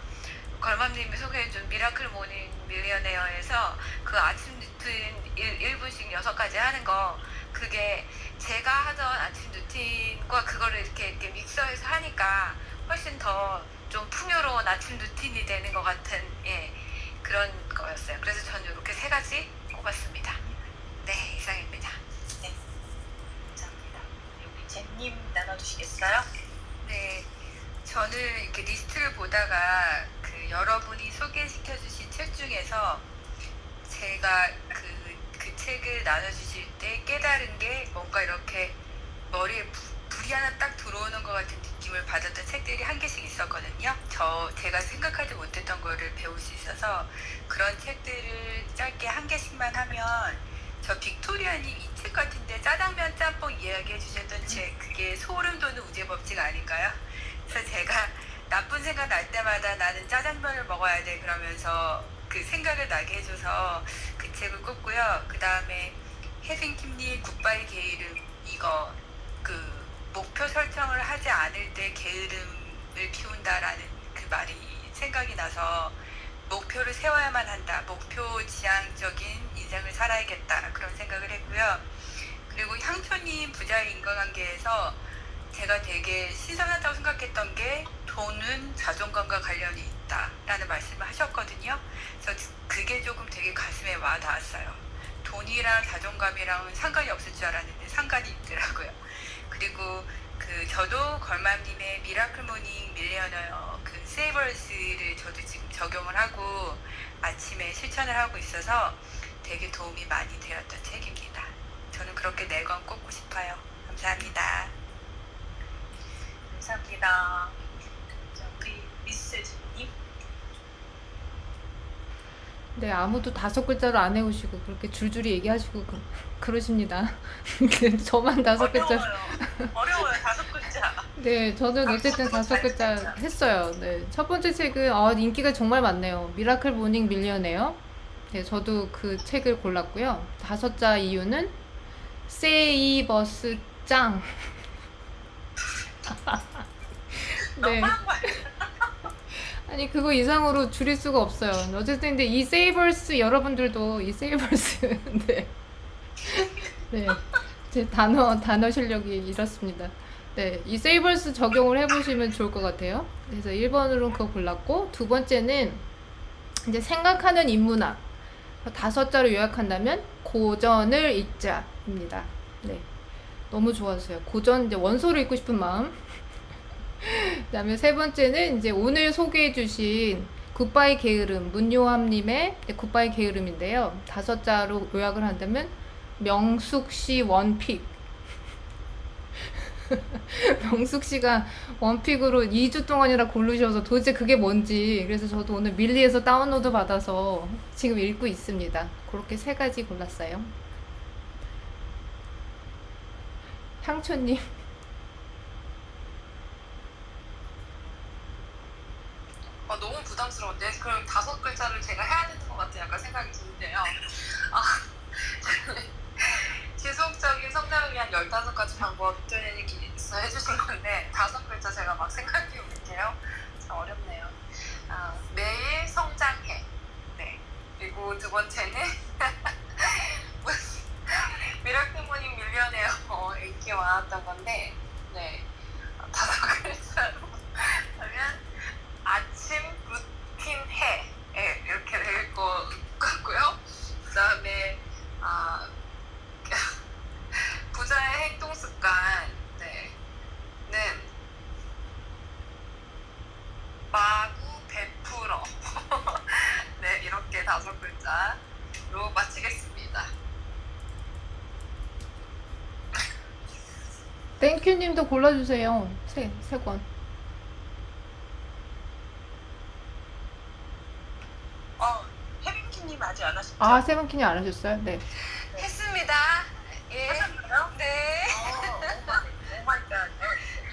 걸맘님이 소개해준 미라클 모닝 밀리어네어에서 그 아침 루틴 1분씩 6가지 하는 거, 그게 제가 하던 아침 루틴과 그거를 이렇게 믹서해서 하니까 훨씬 더 좀 풍요로운 아침 루틴이 되는 것 같은, 예, 그런 거였어요. 그래서 저는 이렇게 세 가지 꼽았습니다. 네, 이상입니다. 네. 감사합니다. 여기 젠님 나눠주시겠어요? 네, 저는 이렇게 리스트를 보다가 그 여러분이 소개시켜주신 책 중에서 제가 그 책을 나눠주실 때 깨달은 게 뭔가 이렇게 머리에 불이 하나 딱 들어오는 것 같은 느낌을 받았던 책들이 한 개씩 있었거든요. 제가 생각하지 못했던 거를 배울 수 있어서 그런 책들을 짧게 한 개씩만 하면, 저 빅토리아님 이 책 같은데 짜장면 짬뽕 이야기해 주셨던 책, 그게 소름 돋는 우주의 법칙 아닐까요? 그래서 제가 나쁜 생각 날 때마다 나는 짜장면을 먹어야 돼 그러면서 그 생각을 나게 해줘서 그 책을 꼽고요. 그 다음에 혜승킴님 굿바이 게으름, 이거 그 목표 설정을 하지 않을 때 게으름을 피운다라는 그 말이 생각이 나서 목표를 세워야만 한다. 목표 지향적인 인생을 살아야겠다. 그런 생각을 했고요. 그리고 향초님 부자의 인간관계에서 제가 되게 신선하다고 생각했던 게, 돈은 자존감과 관련이 있다라는 말씀을 하셨거든요. 그래서 그게 조금 되게 가슴에 와 닿았어요. 돈이랑 자존감이랑은 상관이 없을 줄 알았는데 상관이 있더라고요. 그리고 저도 걸맘님의 미라클 모닝 밀리어너어 그 세이버스를 저도 지금 적용을 하고 아침에 실천을 하고 있어서 되게 도움이 많이 되었던 책입니다. 저는 그렇게 4권 꼽고 싶어요. 감사합니다. 감사합니다. 자, 우리 미스즈님. 네, 아무도 5글자로 안 해오시고 그렇게 줄줄이 얘기하시고 그러십니다. 저만 5글자. 어려워요. 5글자. 네, 저는 어쨌든 5글자 했어요. 네, 첫 번째 책은 인기가 정말 많네요. 미라클 모닝 밀리어네어. 네, 저도 그 책을 골랐고요. 5자 이유는 세이버스 짱. 네. 너무한 거 아니야? 아니 그거 이상으로 줄일 수가 없어요. 어쨌든 근데 이 세이버스, 여러분들도 이 세이버스 네, 제 단어 실력이 이렇습니다. 네, 이 세이버스 적용을 해보시면 좋을 것 같아요. 그래서 1번으로 그거 골랐고, 두 번째는 이제 생각하는 인문학. 5자로 요약한다면 고전을 읽자입니다. 네, 너무 좋았어요. 고전, 이제 원소를 읽고 싶은 마음. 그다음에 세 번째는 이제 오늘 소개해주신 굿바이 게으름, 문요함님의 굿바이 게으름인데요. 5자로 요약을 한다면 명숙 씨 원픽. 명숙 씨가 원픽으로 2주 동안이나 고르셔서 도대체 그게 뭔지, 그래서 저도 오늘 밀리에서 다운로드 받아서 지금 읽고 있습니다. 그렇게 3가지 골랐어요. 향초님. 너무 부담스러운데 그럼 5글자를 제가 해야 되는 것 같은 약간 생각이 드는데요. 지속적인 성장을 위한 15가지 방법 뚜니님께서 해주신 건데 5글자 제가 막 생각해 볼게요. 참 어렵네요. 매일 성장해. 네. 그리고 2번째는 미라클 모닝 밀리언웨어 인기 많았던 건데, 네. 5글자로 하면 아침 루틴 해. 네, 이렇게 될 것 같고요. 그 다음에 부자의 행동 습관, 네, 는 마구 베풀어. 네, 이렇게 5글자로 마치겠습니다. 땡큐님도 골라주세요. 세 권. 혜빈키님 아직 안 하셨죠? 아, 세븐키님 안 하셨어요? 네. 했습니다. 예. 하셨나요? 네. 오마이갓.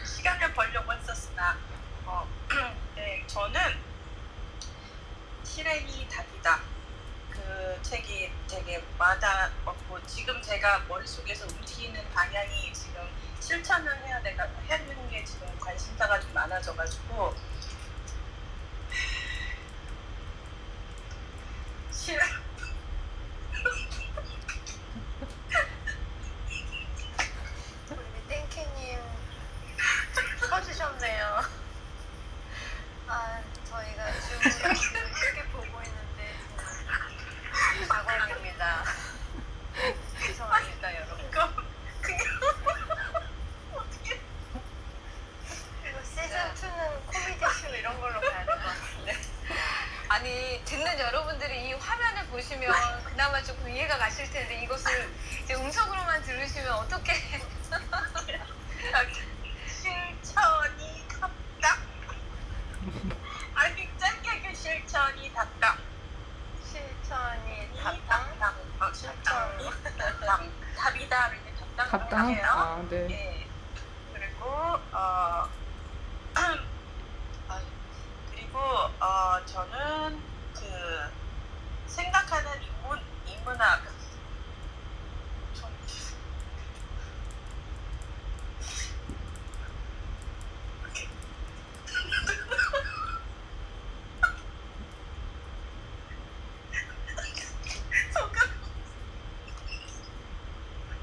시간을 벌려고 했었으나 네, 저는 실행이 답이다. 그 책이 되게 와닿았고, 지금 제가 머릿속에서 움직이는 방향이 지금 실천을 해야 되는 게 지금 관심사가 좀 많아져가지고 우리 땡큐님 서주셨네요. 저희가 줌으로 크게 보고 있는데 과거입니다. 죄송합니다, 여러분. 이거 시즌2는 코미디쇼 이런 걸로 가야 될 것 같은데. 아니, 듣는 여러분들이 이 화면을 보시면 그나마 조금 이해가 가실 텐데, 이것을 이제 음성으로만 들으시면 어떻게. 실천이 답답. 아니, 짧게 실천이 답답. 실천이 실천이 답답. 답이다를 이제 답답을 답당? 해요. 아, 네. 예. 그리고 저는 그 생각하는 인문학 좀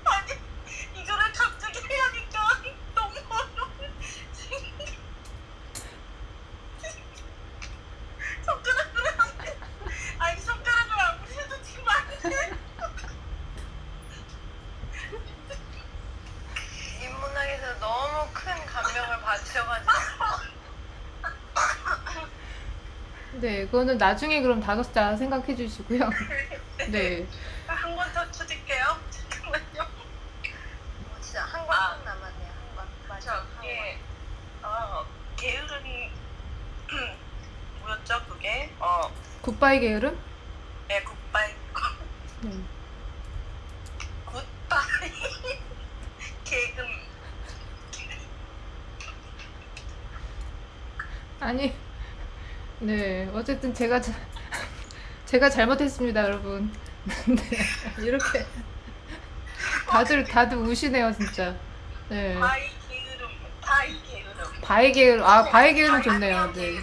아니, 이거를 갑자기 해야니까 너무 어려워. 손가락을 아무리 해도 지금 안 돼. 인문학에서 너무 큰 감명을 받으셔가지고. 네, 그거는 나중에 그럼 5자 생각해 주시고요. 네. 한 번 더 쳐줄게요. 잠깐만요. 진짜 한 권 남았네요. 한 권. 맞아. 저게 게으름이 뭐였죠? 그게 굿바이 게으름? 네, 굿바이 네. 굿바이 개금. 아니, 네. 어쨌든 제가 잘못했습니다, 여러분. 네. 이렇게 다들 우시네요, 진짜. 네. 바이 게으름. 바이 게으름. 아, 바이 게으름 좋네요. 네.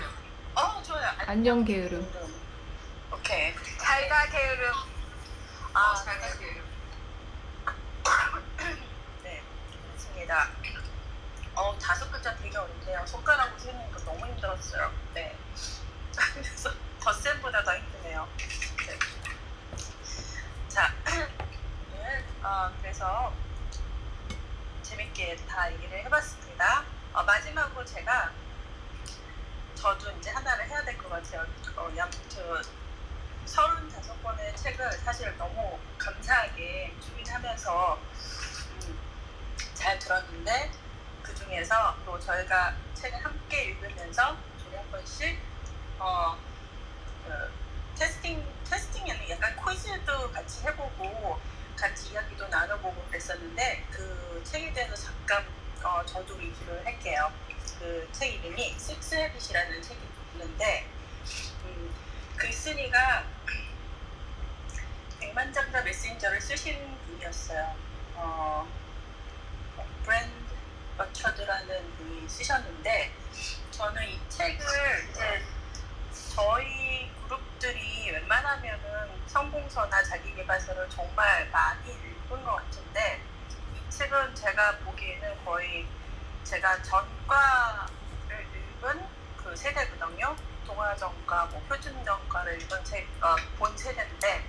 좋아요. 안녕 게으름. 오케이. 잘가 게으름. 잘 갈게요. 네, 그렇습니다. 5글자 되게 어렵네요. 손가락으로 세는 거 너무 힘들었어요. 네. 그래서 덧셈보다 더 힘드네요. 네. 자, 그래서 재밌게 다 얘기를 해봤습니다. 마지막으로 저도 이제 하나를 해야 될 것 같아요. 35권의 책을 사실 너무 감사하게 추진하면서 잘 들었는데 그 중에서 또 저희가 책을 함께 읽으면서 둘이 한 번씩 테스팅에는 약간 퀴즈도 같이 해보고 같이 이야기도 나눠보고 그랬었는데 그 책에 대해서 잠깐 저도 리뷰를 할게요. 그 책 이름이 Six Habits이라는 책이 있는데 글쓴이가 백만장자 메신저를 쓰신 분이었어요. 브랜드 버처드라는 분이 쓰셨는데 저는 이 책을 이제 저희 그룹들이 웬만하면은 성공서나 자기계발서를 정말 많이 읽은 것 같은데 이 책은 제가 보기에는 거의 제가 전과를 읽은 그 세대거든요. 동화전과, 표준전과를 읽은 본 세대인데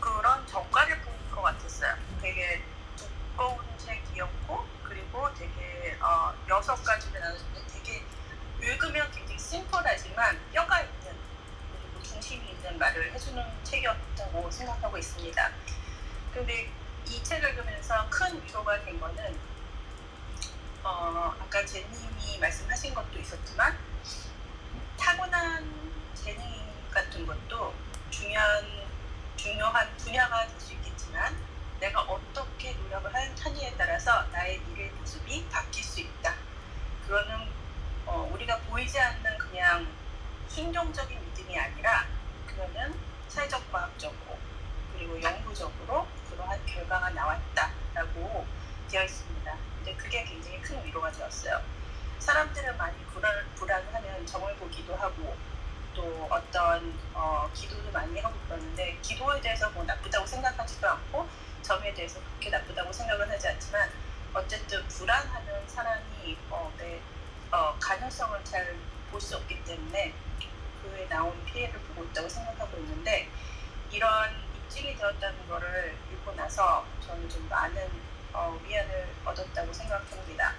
그런 전과를 본 것 같았어요. 되게 두꺼운 책이었고 그리고 되게 6가지를 나눴는데 되게 읽으면 굉장히 심플하지만 뼈가 있는 그리고 중심이 있는 말을 해주는 책이었다고 생각하고 있습니다. 근데 이 책을 읽으면서 큰 위로가 된 거는 아까 제님이 말씀하신 것도 있었지만 타고난 재능 같은 것도 중요한 분야가 될 수 있겠지만 내가 어떻게 노력을 하느냐에 따라서 나의 미래의 모습이 바뀔 수 있다. 그거는 우리가 보이지 않는 그냥 순종적인 믿음이 아니라 그거는 사회적 과학적으로 그리고 영구적으로 그러한 결과가 나왔다라고 되어 있습니다. 근데 그게 굉장히 큰 위로가 되었어요. 사람들은 많이 불안하면 점을 보기도 하고 또 어떤 기도도 많이 하고 그러는데 기도에 대해서 뭐 나쁘다고 생각하지도 않고 점에 대해서 그렇게 나쁘다고 생각은 하지 않지만 어쨌든 불안하는 사람이 내 가능성을 잘 볼 수 없기 때문에 그에 나온 피해를 보고 있다고 생각하고 있는데 이런 입증이 되었다는 거를 읽고 나서 저는 좀 많은 위안을 얻었다고 생각합니다.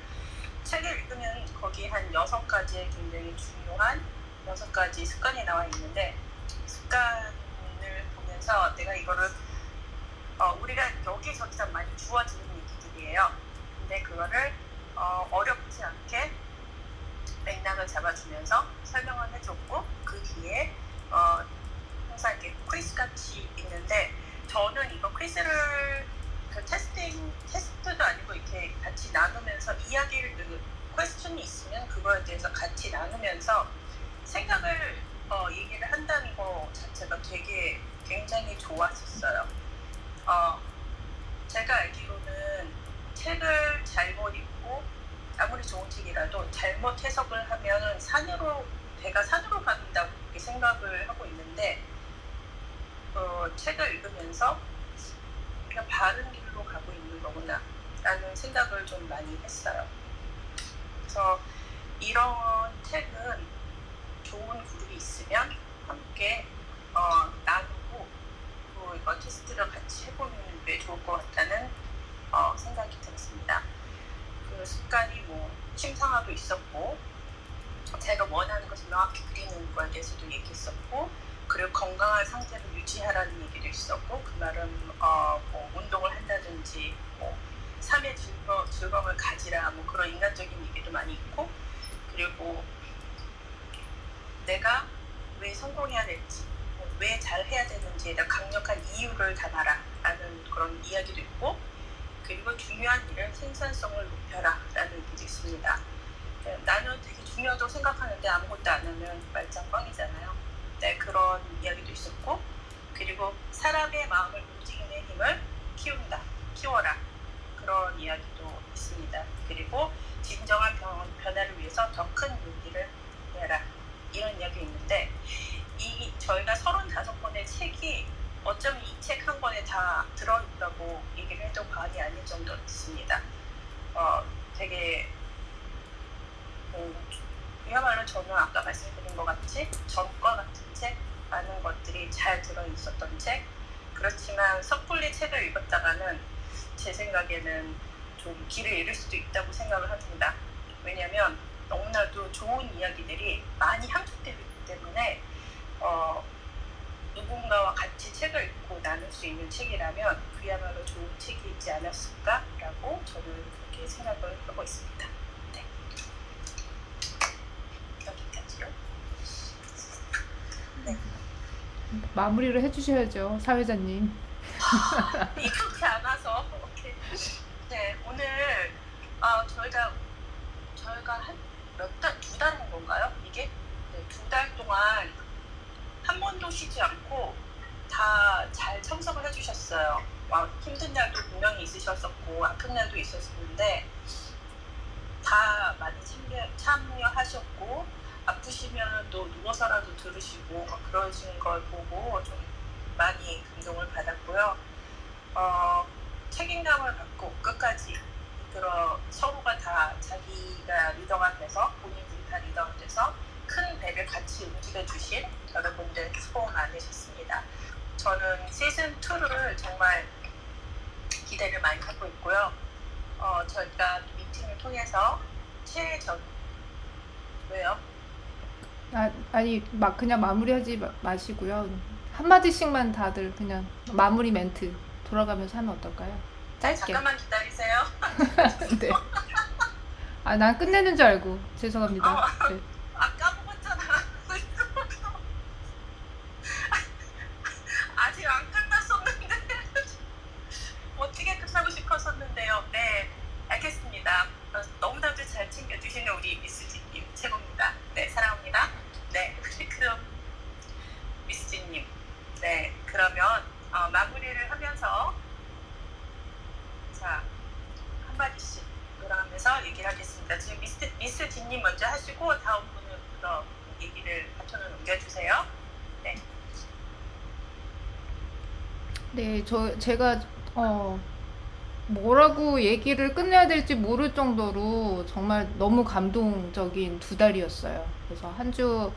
책을 읽으면 거기 한 6가지의 굉장히 중요한 6가지 습관이 나와 있는데 습관을 보면서 내가 이거를 우리가 여기저기서 많이 주어지는 얘기들이에요. 근데 그거를 어렵지 않게 맥락을 잡아주면서 설명을 해줬고 그 뒤에 항상 이렇게 퀴즈 같이 있는데 저는 이거 퀴즈를 그 테스트도 아니고 이렇게 같이 나누면서 이야기를 퀘스천이 있으면 그거에 대해서 같이 나누면서 생각을 얘기를 한다는 거 자체가 되게 굉장히 좋았었어요. 제가 알기로는 책을 잘못 읽고 아무리 좋은 책이라도 잘못 해석을 하면 배가 산으로 간다고 그렇게 생각을 하고 있는데 책을 읽으면서 그냥 바른 길로 가고 있는 거구나 라는 생각을 좀 많이 했어요. 그래서 이런 책은 좋은 그룹이 있으면 함께 나누고 또 이거 테스트를 같이 해보면 왜 좋을 것 같다는 생각이 들었습니다. 그 습관이 뭐 침상화도 있었고 제가 원하는 것을 명확히 그리는 거에 대해서도 얘기했었고 그리고 건강한 상태를 유지하라는 얘기도 있었고 그 말은 뭐 운동을 한다든지 뭐 삶의 즐거움을 가지라 뭐 그런 인간적인 얘기도 많이 있고 그리고 내가 왜 성공해야 될지 왜 잘해야 되는지에 대한 강력한 이유를 담아라 라는 그런 이야기도 있고 그리고 중요한 일은 생산성을 높여라 라는 얘기도 있습니다. 나는 되게 중요하다고 생각하는데 아무것도 안 하면 말짱 뻥이잖아요. 네, 그런 이야기도 있었고 그리고 사람의 마음을 움직이는 힘을 키워라 그런 이야기도 있습니다. 그리고 진정한 변화를 위해서 더 큰 용기를 내라 이런 이야기 있는데 저희가 35권의 책이 어쩌면 이 책 한 권에 다 들어있다고 얘기를 해도 과언이 아닐 정도였습니다. 되게 그야말로 저는 아까 말씀드린 것 같이 전과 같은 책 많은 것들이 잘 들어있었던 책 그렇지만 섣불리 책을 읽었다가는 제 생각에는 좀 길을 잃을 수도 있다고 생각을 합니다. 왜냐하면 너무나도 좋은 이야기들이 많이 함축되어 있기 때문에 누군가와 같이 책을 읽고 나눌 수 있는 책이라면 그야말로 좋은 책이 있지 않았을까라고 저는 그렇게 생각을 하고 있습니다. 네. 여기까지요. 마무리를 해주셔야죠, 사회자님. 익숙치 않아서 오케이. 네, 오늘 저희가 한 몇 달, 2달 한 건가요? 이게 네, 2달 동안 한 번도 쉬지 않고 다 잘 참석을 해주셨어요. 힘든 날도 분명히 있으셨었고 아픈 날도 있었는데 다 많이 참여하셨고 아프시면 또 누워서라도 들으시고 그러신 걸 보고 좀 많이 감동을 받았고요. 책임감을 갖고 끝까지 이끌어 서로가 다 자기가 리더가 돼서 본인들이 다 리더가 돼서 큰 배를 같이 움직여주신 여러분들 수고 많으셨습니다. 저는 시즌2를 정말 기대를 많이 하고 있고요. 저희가 미팅을 통해서 왜요? 아니 막 그냥 마무리하지 마시고요. 한마디씩만 다들 그냥 마무리 멘트 돌아가면서 하면 어떨까요? 짧게. 잠깐만 기다리세요. 네. 난 끝내는 줄 알고 죄송합니다. 네. 까먹었잖아. 아직 안 끝났었는데 어떻게 끝나고 싶었었는데요. 네, 알겠습니다. 너무나도 잘 챙겨주시는 우리 미스지님 최고입니다. 네, 사랑합니다. 네, 그럼 미스지님, 네, 그러면 마무리를 하면서 자 한마디씩 돌아가면서 얘기를 하겠습니다. 지금 미스지님 먼저 하시고 다음 분부터 얘기를 바톤을 넘겨주세요. 네. 네, 제가 뭐라고 얘기를 끝내야 될지 모를 정도로 정말 너무 감동적인 2달이었어요. 그래서 한 주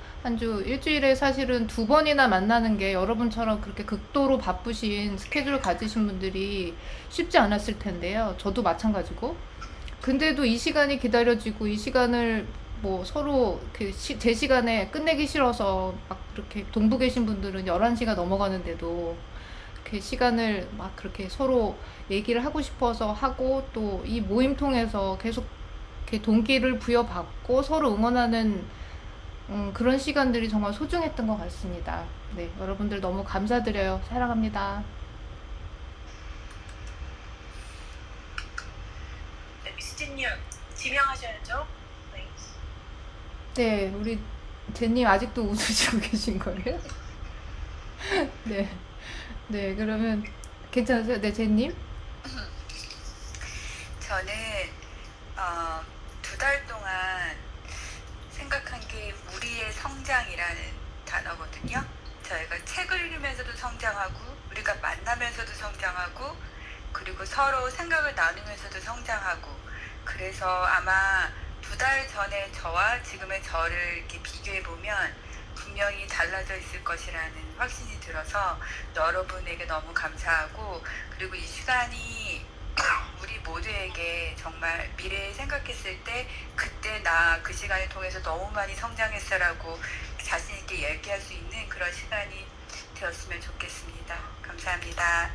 일주일에 사실은 2번이나 만나는 게 여러분처럼 그렇게 극도로 바쁘신 스케줄 가지신 분들이 쉽지 않았을 텐데요. 저도 마찬가지고. 근데도 이 시간이 기다려지고 이 시간을 뭐 서로 제 시간에 끝내기 싫어서 막 그렇게 동부 계신 분들은 11시가 넘어가는데도 그 시간을 막 그렇게 서로 얘기를 하고 싶어서 하고 또 이 모임 통해서 계속 이렇게 동기를 부여받고 서로 응원하는 그런 시간들이 정말 소중했던 것 같습니다. 네, 여러분들 너무 감사드려요. 사랑합니다. 네, 미스지님 지명하셔야죠. 네. 네, 우리 제님 아직도 웃으시고 계신 거예요? 네. 네, 그러면 괜찮으세요? 네, 제님? 저는 2달 동안 생각한 게 우리의 성장이라는 단어거든요. 저희가 책을 읽으면서도 성장하고 우리가 만나면서도 성장하고 그리고 서로 생각을 나누면서도 성장하고 그래서 아마 2달 전에 저와 지금의 저를 이렇게 비교해 보면 분명히 달라져 있을 것이라는 확신이 들어서 여러분에게 너무 감사하고 그리고 이 시간이 우리 모두에게 정말 미래에 생각했을 때 그때 나 그 시간을 통해서 너무 많이 성장했어라고 자신 있게 얘기할 수 있는 그런 시간이 되었으면 좋겠습니다. 감사합니다.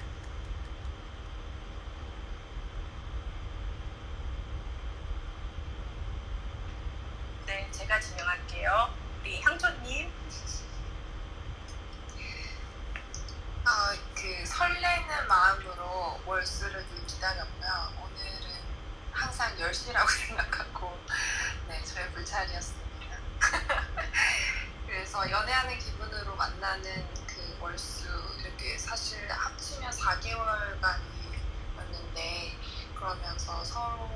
네, 제가 지명할게요. 우리 향초님. 그 설레는 마음으로 월수를 늘 기다렸고요. 오늘은 항상 10시라고 생각하고 네, 저의 불찰이었습니다. 그래서 연애하는 기분으로 만나는 그 월수 이렇게 사실 합치면 4개월간이었는데 그러면서 서로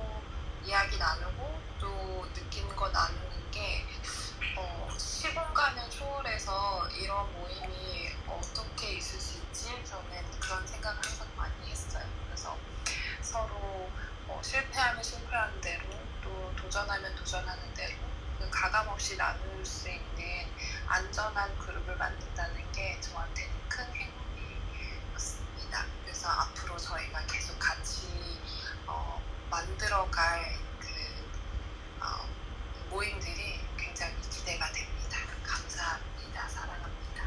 이야기 나누고 또 느끼는 거 나누는 게 시공간을 초월해서 이런 모임이 어떻게 있을 수 있지? 저는 그런 생각을 항상 많이 했어요. 그래서 서로 실패하면 실패하는 대로 또 도전하면 도전하는 대로 그 가감없이 나눌 수 있는 안전한 그룹을 만든다는 게 저한테는 큰 행운이었습니다. 그래서 앞으로 저희가 계속 같이 만들어갈 그 모임들이 굉장히 기대가 됩니다. 감사합니다. 사랑합니다.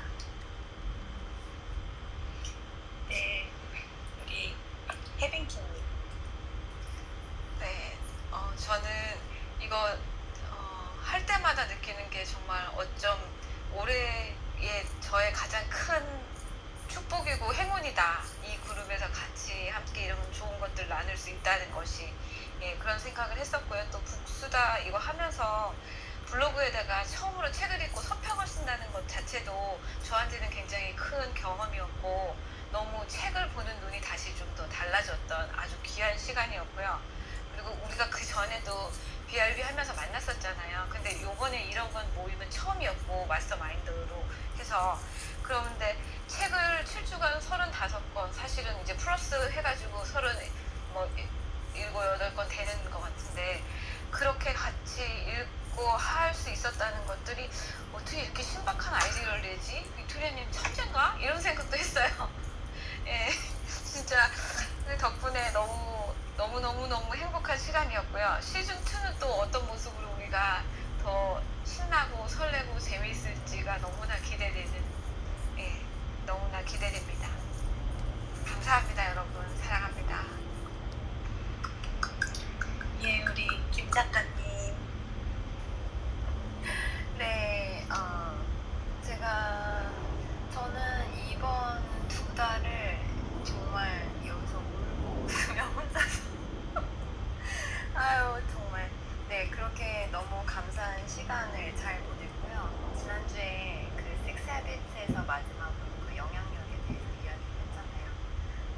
받을 수 있다는 것이 그런 생각을 했었고요. 또 북수다 이거 하면서 블로그에다가 처음으로 책을 읽고 서평을 쓴다는 것 자체도 저한테는 굉장히 큰 경험이었고 너무 책을 보는 눈이 다시 좀 더 달라졌던 아주 귀한 시간이었고요. 그리고 우리가 그 전에도 BRB 하면서 만났었잖아요. 근데 요번에 이런 건 모임은 처음이었고 마스터마인드로 해서 그런데 책을 7주간 35권 사실은 이제 플러스 해가지고 7, 8권 되는 것 같은데 그렇게 같이 읽고 할 수 있었다는 것들이 어떻게 이렇게 신박한 아이디어를 내지? 빅토리아님 천재인가? 이런 생각도 했어요. 예, 진짜 덕분에 너무 행복한 시간이었고요. 시즌 2는 또 어떤 모습으로 우리가 더 신나고 설레고 재미있을지가 너무나 기대되는, 너무나 기대됩니다. 감사합니다, 여러분. 사랑합니다. 예, 우리 김 작가님. 네, 저는 이번 2달을 정말 여기서 울고 웃으며 혼자서 아유 정말 네 그렇게 너무 감사한 시간을 잘 보냈고요. 지난주에 그 Six Habits에서 마지막으로 그 영향력에 대해서 이야기를 했잖아요.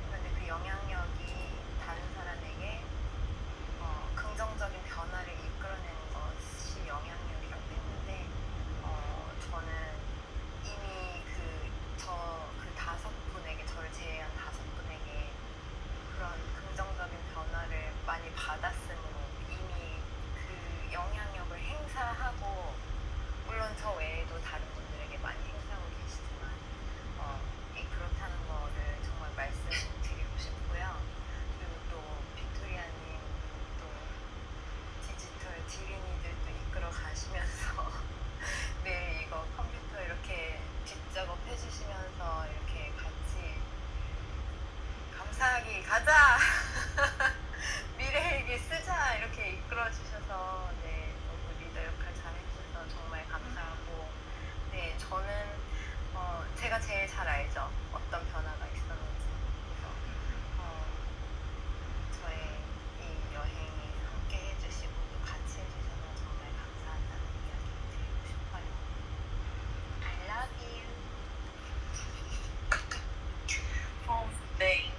그런데 그 영향력이 다른 사람에게 긍정적인 변화를 이끌어내는 것이 영향력이라고 했는데 저는 이미 그 5분에게 저를 제외한 5분에게 그런 긍정적인 변화를 많이 받았으므로 이미 그 영향력을 행사하고 물론 저 외에도 다른 분들에게 많이 행사하고 계시지만 그렇다는 거를 정말 말씀드리고 싶고요. 그리고 또 빅토리아님 또 디지털 지린이들도 이끌어 가시면서 매일 이거 컴퓨터 이렇게 뒷작업 해주시면서 이렇게 같이 감사하기 가자 미래일기 쓰자 이렇게 이끌어 주셔서 네 너무 리더 역할 잘 해주셔서 정말 감사하고 네 저는 제가 제일 잘 알죠 어떤 변화가 있었는지 그래서 저의 이 여행이 함께 해주시고 또 같이 해주셔서 정말 감사하다는 이야기를 드리고 싶어요. I love you. 네.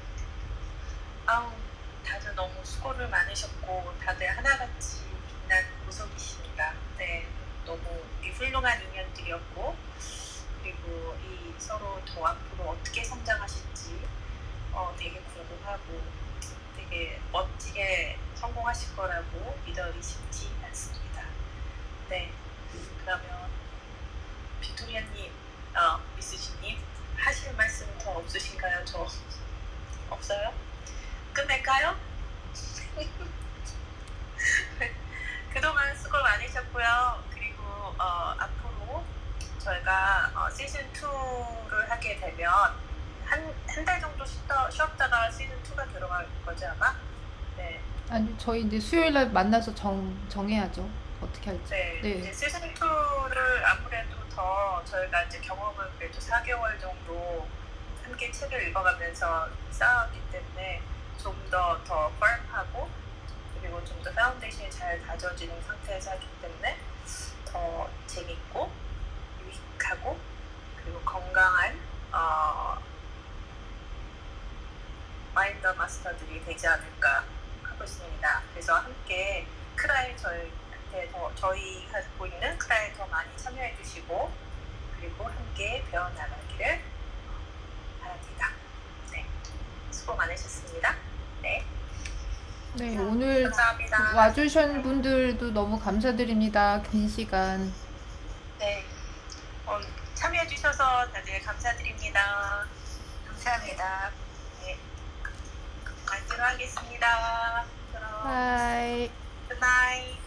다들 너무 수고를 많으셨고 다들 하나같이 빛난 보석이십니다. 네, 너무 훌륭한 인연들이었고 그리고 이 서로 더 앞으로 어떻게 성장하실지 되게 궁금하고 되게 멋지게 성공하실 거라고 믿어 의심치 않습니다. 네, 그러면 빅토리아님, 미스지님 하실 말씀 더 없으신가요? 저 없어요? 끝낼까요? 그동안 수고 많으셨고요. 그리고 앞으로 저희가 시즌 2를 하게 되면 한 달 정도 쉬었다가 시즌 2가 들어갈 거죠 아마? 네. 아니 저희 이제 수요일날 만나서 정해야죠. 어떻게 할지. 네. 네. 이제 시즌 2를 아무래도 더 저희가 이제 경험을 그래도 4개월 정도 함께 책을 읽어가면서 쌓았기 때문에 좀 더 firm하고 그리고 좀 더 파운데이션이 잘 다져지는 상태에서 하기 때문에 더 재밌고 유익하고 그리고 건강한 마인드 마스터들이 되지 않을까 하고 있습니다. 그래서 함께 크라에 저희 하고 있는 크라에 더 많이 참여해 주시고 그리고 함께 배워나가기를 바랍니다. 네, 수고 많으셨습니다. 네, 네, 오늘 감사합니다. 와주신 분들도 너무 감사드립니다. 긴 시간. 네, 참여해 주셔서 다들 감사드립니다. 감사합니다. 네, 마치도록 하겠습니다. 그럼 바이. 굿나잇.